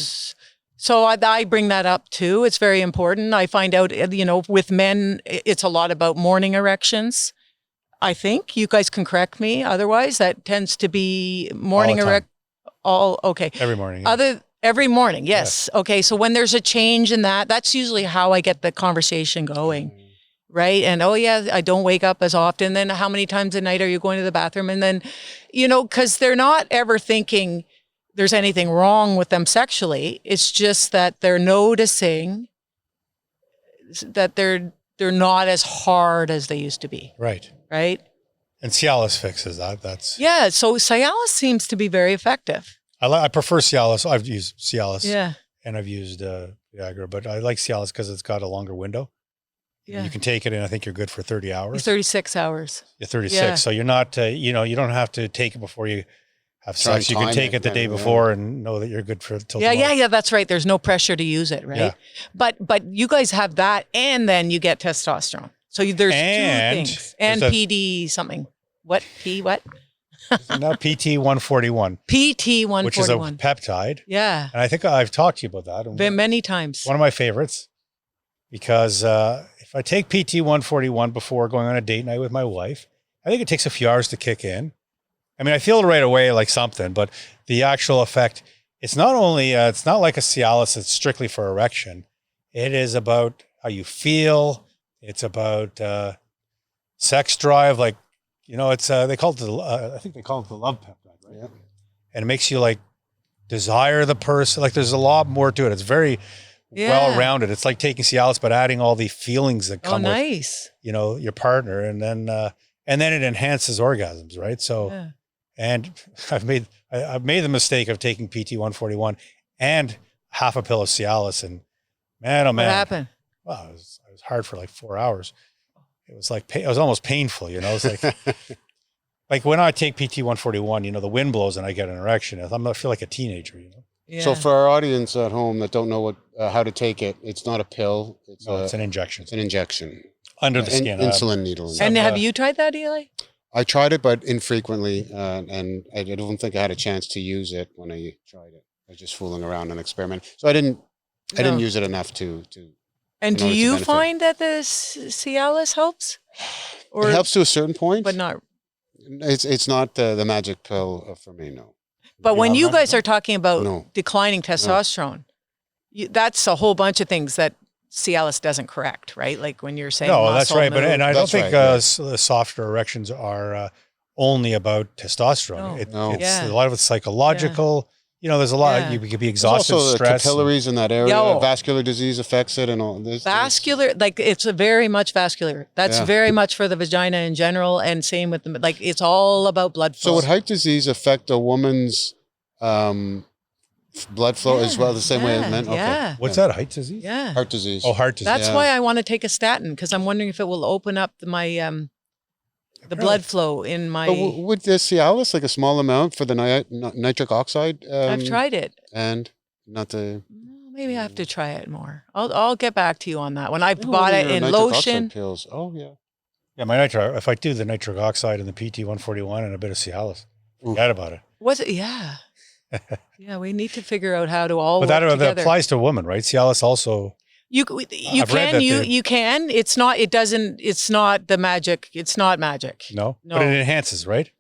So I bring that up too. It's very important. I find out, you know, with men, it's a lot about morning erections. I think you guys can correct me. Otherwise, that tends to be morning time. Okay. Every morning. Yeah. Every morning. Yes. Okay. So when there's a change in that, that's usually how I get the conversation going. Right. And oh yeah, I don't wake up as often. Then how many times a night are you going to the bathroom? And then, you know, because they're not ever thinking there's anything wrong with them sexually. It's just that they're noticing that they're not as hard as they used to be. Right. Right. And Cialis fixes that. That's... Yeah. So Cialis seems to be very effective. I prefer Cialis. I've used Cialis. Yeah. And I've used Viagra, but I like Cialis because it's got a longer window. Yeah. You can take it, and I think you're good for 30 hours. 36 hours. You're 36. Yeah. So you're not, you know, you don't have to take it before you have Try sex. and You can time take it, it the day maybe, yeah. before and know that you're good for till Yeah. tomorrow. Yeah. That's right. There's no pressure to use it. Right. Yeah. But you guys have that, and then you get testosterone. So there's And two things. And there's PD something. What? What? No, PT 141, PT 141. which is a peptide. Yeah. And I think I've talked to you about that. Many times. One of my favorites, because if I take PT 141 before going on a date night with my wife, I think it takes a few hours to kick in. I mean, I feel it right away like something, but the actual effect, it's not only, it's not like a Cialis that's strictly for erection. It is about how you feel. It's about sex drive. Like, you know, it's, they call it I think they call it the love peptide, right? Yeah. And it makes you like desire the person. Like there's a lot more to it. It's very well-rounded. It's like taking Cialis, but adding all the feelings that come with, nice. you know, your partner. And then it enhances orgasms, right? So, Yeah. and I've made the mistake of taking PT 141 and half a pill of Cialis, and man, oh man. What happened? Wow, it was hard for like 4 hours. It was like, it was almost painful, you know, it's like, like when I take PT 141, you know, the wind blows and I get an erection. I feel like a teenager, you know? Yeah. So for our audience at home that don't know how to take it, it's not a pill. It's No, it's an injection It's an injection. under the skin. Insulin needle. And have you tried that, Eli? I tried it, but infrequently, and I don't think I had a chance to use it when I tried it. I was just fooling around and experimenting. So I didn't use it enough to. And do order to you benefit. find that the Cialis helps? It helps to a certain point, But not. It's not the magic pill for me. No. But when you guys are talking about No. declining testosterone, that's a whole bunch of things that Cialis doesn't correct, right? Like when you're saying No, that's muscle right. But move. and I don't That's think right, yeah. softer erections are only about testosterone. No. It's Yeah. a lot of it's psychological. You know, there's a lot. Yeah. You could be There's exhausted, also the stressed. capillaries in that area. Yo. Vascular disease affects it, and all this. Vascular, like it's a very much vascular. That's Yeah. very much for the vagina in general, and same with the like. It's all about blood flow. So would heart disease affect a woman's blood flow as well, the same way as men? Okay. Yeah, What's that? Height disease? yeah. Heart disease. Oh, heart disease. That's Yeah. why I want to take a statin, because I'm wondering if it will open up my the blood flow in my. But would the Cialis, like a small amount for the nitric oxide? I've tried it. And not the. Maybe I have to try it more. I'll get back to you on that one. I Oh, bought it your in nitric lotion. oxide pills. Oh yeah. Yeah, my if I do the nitric oxide and the PT 141 and a bit of Cialis, forget about it. Was it? Yeah. Yeah, we need to figure out how to all But work that together. applies to women, right? Cialis also. You I've read can that you can. It's not. It doesn't. It's not the magic. It's not magic. No, No. but it enhances, right?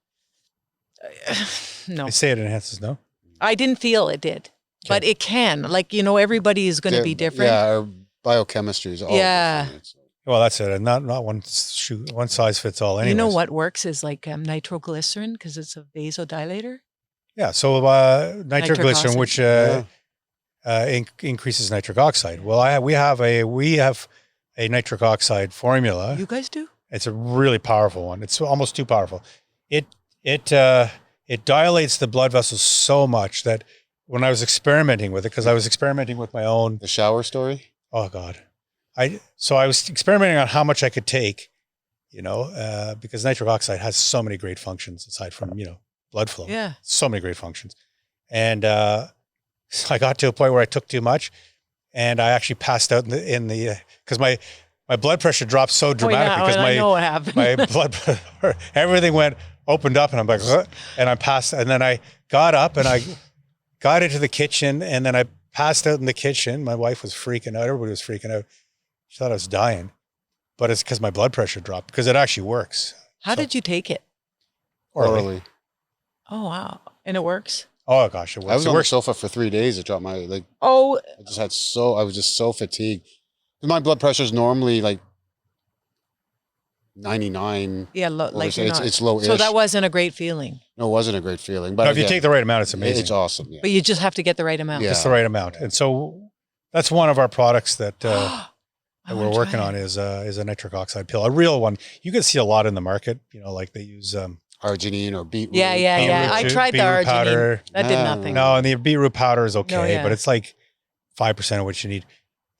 No, I say it enhances. No. I didn't feel it did, but it can. Like everybody is going to be different. Yeah, our biochemistry is all Yeah. different. It's- Well, that's it, and not one size fits all. Anyways. You know what works is like nitroglycerin, because it's a vasodilator. Yeah. So nitroglycerin, oxide. which Yeah. increases nitric oxide. Well, we have a nitric oxide formula. You guys do? It's a really powerful one. It's almost too powerful. It dilates the blood vessels so much that when I was experimenting with it, because I was experimenting with my own. The shower story. Oh God, so I was experimenting on how much I could take, because nitric oxide has so many great functions aside from blood flow. Yeah. So many great functions, and so I got to a point where I took too much, and I actually passed out in the because my blood pressure dropped so dramatically because I know what happened. my everything opened up, and I'm like, "Huh?" And I passed, and then I got up and I got into the kitchen, and then I passed out in the kitchen. My wife was freaking out. Everybody was freaking out. She thought I was dying, but it's because my blood pressure dropped, because it actually works. How did you take it? Orally. Oh, wow. And it works? Oh gosh, it works. I was on the sofa for 3 days. It dropped my Oh. I was just so fatigued. My blood pressure is normally like 99. Yeah, it's low-ish. So that wasn't a great feeling. No, it wasn't a great feeling. But No, if you take the right amount, it's amazing. It's awesome. Yeah. But you just have to get the right amount. Yeah. Just the right amount. And so that's one of our products that that we're working on is a nitric oxide pill, a real one. You can see a lot in the market, like they use arginine or beetroot. Yeah. I tried the arginine. Powder. That did nothing. No, and the beetroot powder is okay, No, yeah. but it's like 5% of what you need.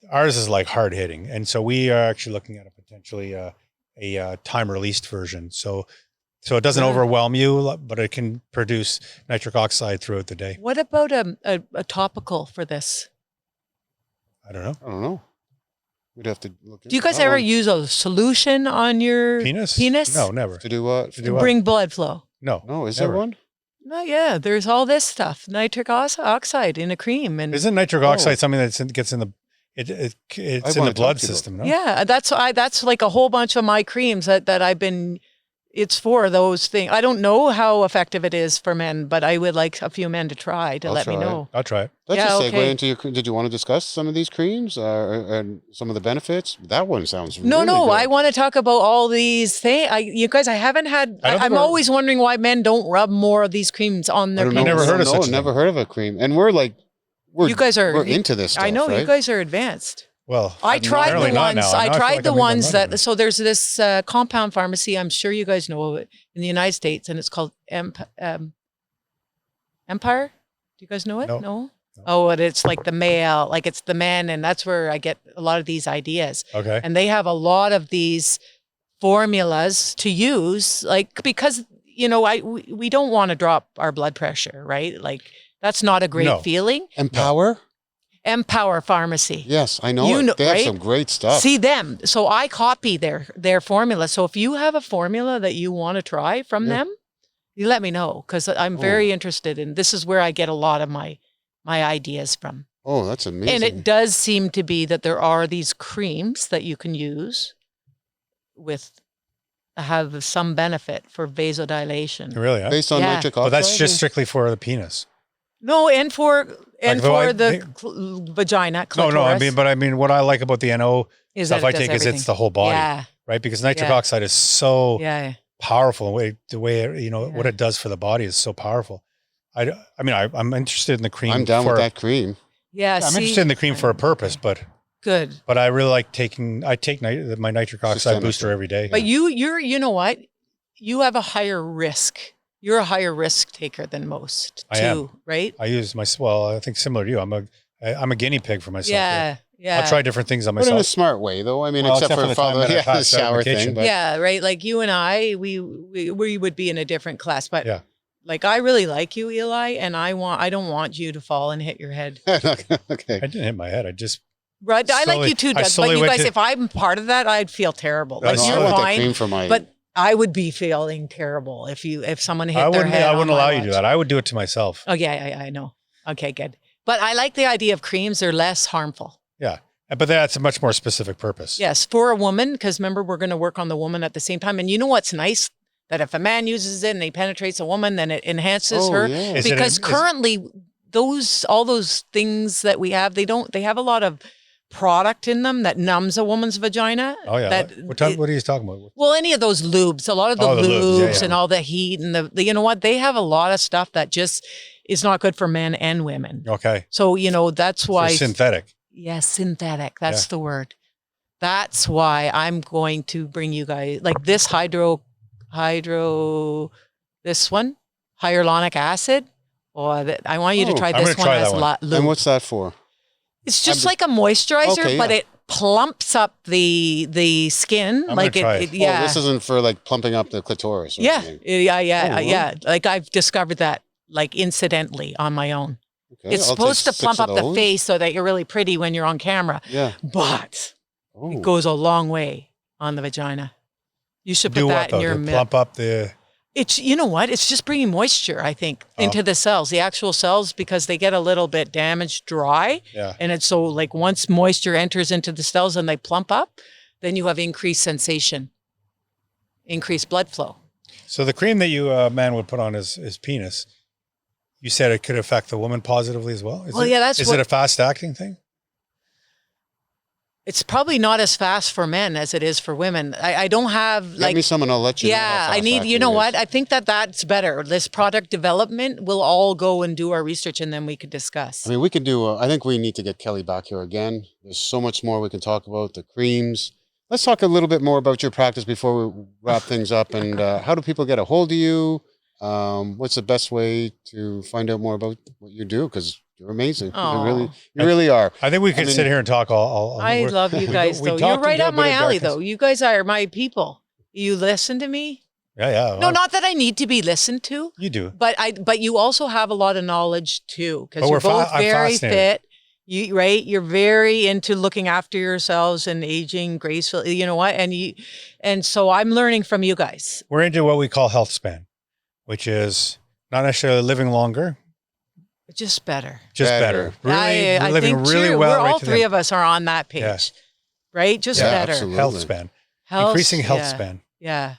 Ours is like hard hitting. And so we are actually looking at potentially a time released version. So it doesn't overwhelm you, but it can produce nitric oxide throughout the day. What about a topical for this? I don't know. I don't know. We'd have to look. Do you guys ever use a solution on your penis? No, never. To do what? To do what? Bring blood flow? No. No, is never. there one? No, yeah. There's all this stuff, nitric oxide in a cream, and isn't nitric oxide something that gets in the it's in the blood system? No? Yeah, that's like a whole bunch of my creams that I've been. It's for those things. I don't know how effective it is for men, but I would like a few men to try to let me know. I'll try it. Let's just segue into your. Did you want to discuss some of these creams and some of the benefits? That one sounds no. Good. I want to talk about all these things. You guys, I haven't had. I'm always wondering why men don't rub more of these creams on their penis. Never heard of such. Never heard of a cream, and we're into this stuff. I know right? you guys are advanced. Well, I tried the ones. I tried the ones that. So there's this compound pharmacy. I'm sure you guys know of it in the United States, and it's called Empire. Do you guys know it? No. Oh, and it's like the male, like it's the men, and that's where I get a lot of these ideas. Okay. And they have a lot of these formulas to use, like because we don't want to drop our blood pressure, right? Like that's not a great feeling. Empower Pharmacy. Yes, I know. They have some great stuff. See them. So I copy their formula. So if you have a formula that you want to try from them, you let me know, because I'm very interested in. This is where I get a lot of my ideas from. Oh, that's amazing. And it does seem to be that there are these creams that you can use have some benefit for vasodilation. Really? Huh? Based on nitric oxide? But that's just strictly for the penis. No, and for the vagina, clitoris. No. I mean, what I like about the NO stuff I take is it's the whole body, right? Because nitric oxide is so powerful. The way what it does for the body is so powerful. I'm interested in the cream. I'm down with that cream. Yeah, I'm interested in the cream for a purpose, but good. But I really like I take my nitric oxide booster every day. But you know what? You have a higher risk. You're a higher risk taker than most, too, I am. Right? I use I think similar to you. I'm a guinea pig for myself. Yeah. I'll try different things on myself. But in a smart way, though. I mean, except for the shower thing. But. Yeah, right. Like you and I, we would be in a different class. But like, I really like you, Eli, and I don't want you to fall and hit your head. Okay. I didn't hit my head. I just. Right. I like you too, Doug. But you guys, if I'm part of that, I'd feel terrible. Like you're fine. But I would be feeling terrible if someone hit their head. I wouldn't allow you to do that. I would do it to myself. Oh yeah, I know. Okay, good. But I like the idea of creams. They're less harmful. Yeah, but that's a much more specific purpose. Yes, for a woman, because remember, we're going to work on the woman at the same time. And you know what's nice? That if a man uses it and he penetrates a woman, then it enhances her. Yeah. Because currently, all those things that we have, they have a lot of product in them that numbs a woman's vagina. Oh yeah. What are you talking about? Well, any of those lubes, a lot of the lubes and all the heat and the you know what, they have a lot of stuff that just is not good for men and women. Okay. So that's why synthetic. Yes, synthetic. That's the word. That's why I'm going to bring you guys like this this one, hyaluronic acid. I want you to Oh, try I'm this gonna one try as that one. lube. And what's that for? It's just like a moisturizer, Okay, but yeah. it plumps up the skin. I'm like gonna try it. yeah. Oh, this isn't for like plumping up the clitoris or yeah, anything. yeah, Oh, yeah. Like I've discovered that like incidentally on my own. Okay, It's I'll supposed to take 6 plump of up the those. face so that you're really pretty when you're on camera, Yeah. but Oh. it goes a long way on the vagina. You should put Do what that though? in your To plump up the. It's, you know what? It's just bringing moisture, I think, Oh. into the cells, the actual cells, because they get a little bit damaged dry. Yeah. And it's so like once moisture enters into the cells and they plump up, then you have increased sensation, increased blood flow. So the cream that you man would put on his penis, you said it could affect the woman positively as well. Well, yeah, that's Is what- it a fast acting thing? It's probably not as fast for men as it is for women. I don't have Get like, me some and I'll let you know. yeah, how I fast need, you acting know it what? is. I think that's better. This product development, we'll all go and do our research and then we could discuss. I mean, we could do. I think we need to get Kelly back here again. There's so much more we can talk about. The creams. Let's talk a little bit more about your practice before we wrap things up. And how do people get a hold of you? What's the best way to find out more about what you do? Because you're amazing. Aw. You really are. I think we could mean- sit here and talk all I we're- love you guys, we though. talked You're right a up bit my of alley, darkness. though. You guys are my people. You listen to me. Yeah, yeah. No, well, not that I need to be listened to, you do. but you also have a lot of knowledge too, because But you're we're fa- both I'm very fascinated. fit. You're very into looking after yourselves and aging gracefully. You know what? And so I'm learning from you guys. We're into what we call health span, which is not necessarily living longer, Just better. just Better. better. Really, I we're living think really we're well. all right to the three end. of us are on that page, Yeah. right? Just Yeah, better. absolutely. Health span, Health- increasing health yeah. span. Yeah.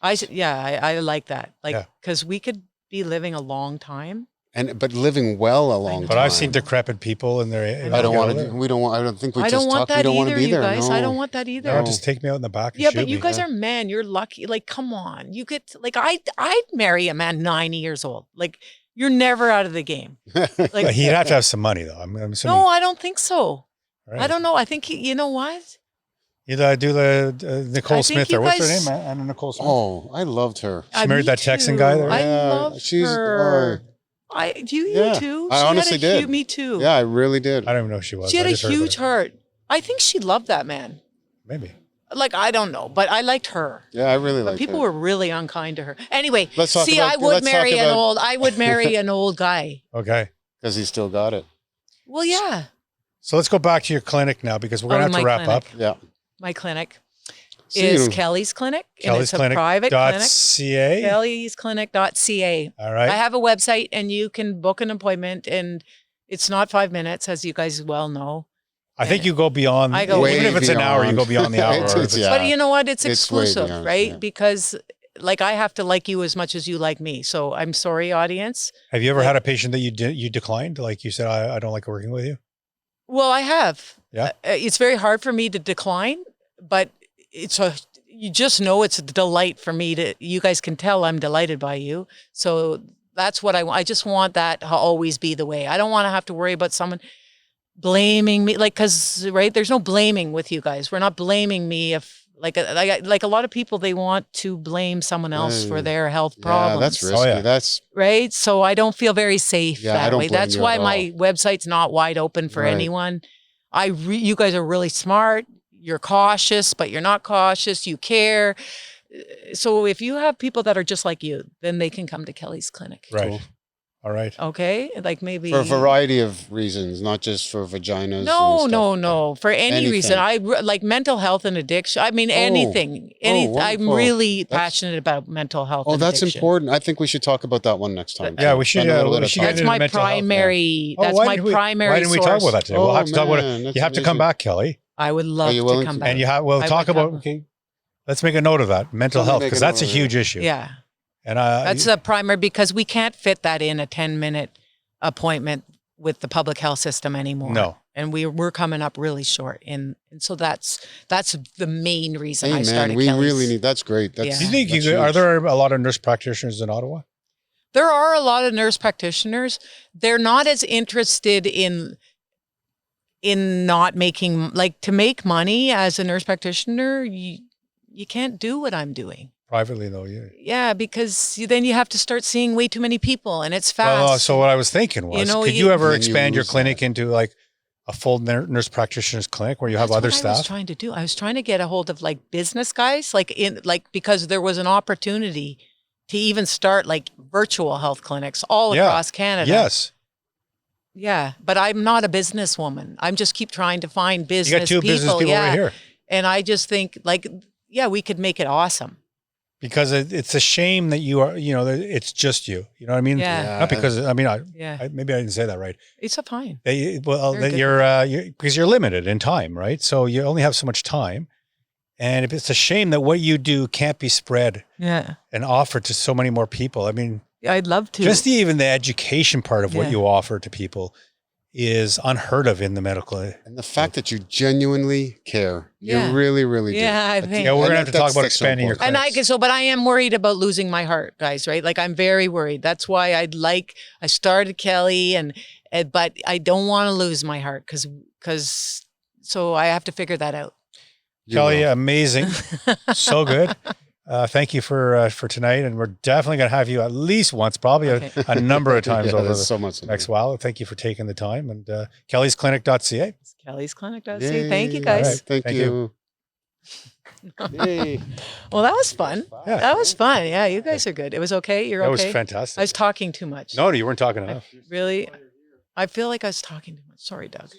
I like that. Like, Yeah. because we could be living a long time. But living well a long But time. I've seen decrepit people, and they're. I don't want to. to. We don't want. I don't think we I just don't want talk. We that don't want to either, be you there. guys. No. I don't want that either. No, just take me out in the back. And Yeah, shoot but you me. guys are men. You're lucky. Like, come on. You get like I'd marry a man 90 years old. Like, you're never out of the game. But Like, he'd have to have some money, though. I'm assuming. no, I don't think so. Right. I don't know. I think you know what? You do the Nicole I think Smith, you or what's her guys- name? Anna Nicole Smith. Oh, I loved her. She married Me that Texan too. guy there? I Yeah, love she's- her. You Yeah, too. I She honestly had a did. Me too. Yeah, I really did. I don't even know who she was. She had I a just heard about huge her. heart. I think she loved that man. Maybe. Like, I don't know, but I liked her. Yeah, I really But liked people her. were really unkind to her. Anyway, Let's talk see, about- I would let's talk marry an about- old. I would marry an old guy. Okay. Because he still got it. Well, yeah, So let's go back to your clinic now, because we're going to have to my wrap up. clinic. Yeah. my clinic See is you. Kelly's Clinic, and Kelly's it's a Clinic private dot clinic. .ca. KellysClinic.ca. All right. I have a website, and you can book an appointment, and it's not 5 minutes, as you guys well know. I think you go beyond. I go even if it's an hour, you go beyond the hour. It's- or if it's- it's- yeah. But you know what? It's It's way exclusive, beyond, right? yeah. Because like I have to like you as much as you like me. So I'm sorry, audience. Have you ever had a patient that you declined? Like you said, I don't like working with you. Well, I have. Yeah. It's very hard for me to decline, but you just know it's a delight for me to, you guys can tell I'm delighted by you. So that's what I want. I just want that to always be the way. I don't want to have to worry about someone blaming me, like, cause right. There's no blaming with you guys. We're not blaming me if like a lot of people, they want to blame someone else for Right. their health Yeah, problems. that's risky. Oh, yeah. That's Right. So I don't feel very safe Yeah, I that don't way. blame That's you why at my website's not wide open for Right. anyone. You guys are really smart. You're cautious, but you're not cautious. You care. So if you have people that are just like you, then they can come to Kelly's Clinic. Right. Cool. All right. Okay. Like maybe for a variety of reasons, not just for vaginas. No, and no, stuff. no. For any reason, Anything. like mental health and addiction. I mean, anything. I'm wonderful. really That's- passionate about mental health. Oh, and that's addiction. important. I think we should talk about that one next time. Yeah, too. we should, Spend a little bit we of should time. get That's into my mental health, primary. Oh, That's why my didn't we- primary. Why didn't we talk about that today? Oh, We'll have to talk about man, it. that's You have to come amazing. back, Kelly, I would love you to willing come to? back. and we'll I talk would about. come. Okay, let's make a note of that mental Somebody health, make because a that's a note of it. huge issue. Yeah. And That's a primary because we can't fit that in a 10-minute appointment with the public health system anymore. No. And we're coming up really short. And so that's the main reason I Hey, started man, we Kelly's. really need. That's great. That's, Yeah. do you think that's are huge. there a lot of nurse practitioners in Ottawa? There are a lot of nurse practitioners. They're not as interested in not making, like, to make money as a nurse practitioner, you can't do what I'm doing. Privately though, yeah. Yeah, because then you have to start seeing way too many people, and it's fast. Well, so what I was thinking was, You know, could you- you ever Then you expand your lose clinic that. into like a full nurse practitioner's clinic where you have That's other what I was staff? trying to do. I was trying to get a hold of like business guys, because there was an opportunity to even start like virtual health clinics all Yeah. across Canada. Yes. Yeah, but I'm not a businesswoman. I'm just keep trying to find You business got two people. business people yeah. right here. And I just think like, yeah, we could make it awesome. Because it's a shame that you are, you know, that it's just you. You know what I mean? Yeah. Not because, I mean, Yeah. maybe I didn't say that right. It's a fine. Well, Very that good. because you're limited in time, right? So you only have so much time. And if it's a shame that what you do can't be spread Yeah. and offered to so many more people. I mean, I'd love to. just even the education part of what Yeah. you offer to people is unheard of in the medical. And the fact that you genuinely care, Yeah. you really, really do. Yeah, I think- think- Yeah, we're and gonna have to talk that's- about that's so expanding your important. clinic. but I am worried about losing my heart, guys, right? Like I'm very worried. That's why I started Kelly but I don't want to lose my heart so I have to figure that out. You Kelly, will. amazing. So good. Thank you for tonight. And we're definitely going to have you at least once, probably Okay. a number of times Yeah, over there's the so much. next while. Thank you for taking the time. And kellysclinic.ca. Kelly's Clinic. Yay. Thank you, All guys. right. Thank Thank you. Yay. Well, that was fun. Yeah. That was fun. Yeah, you guys are good. It was okay. You're That okay. was fantastic. I was talking too much. No, you weren't talking enough. Really? I feel like I was talking too much. Sorry, Doug.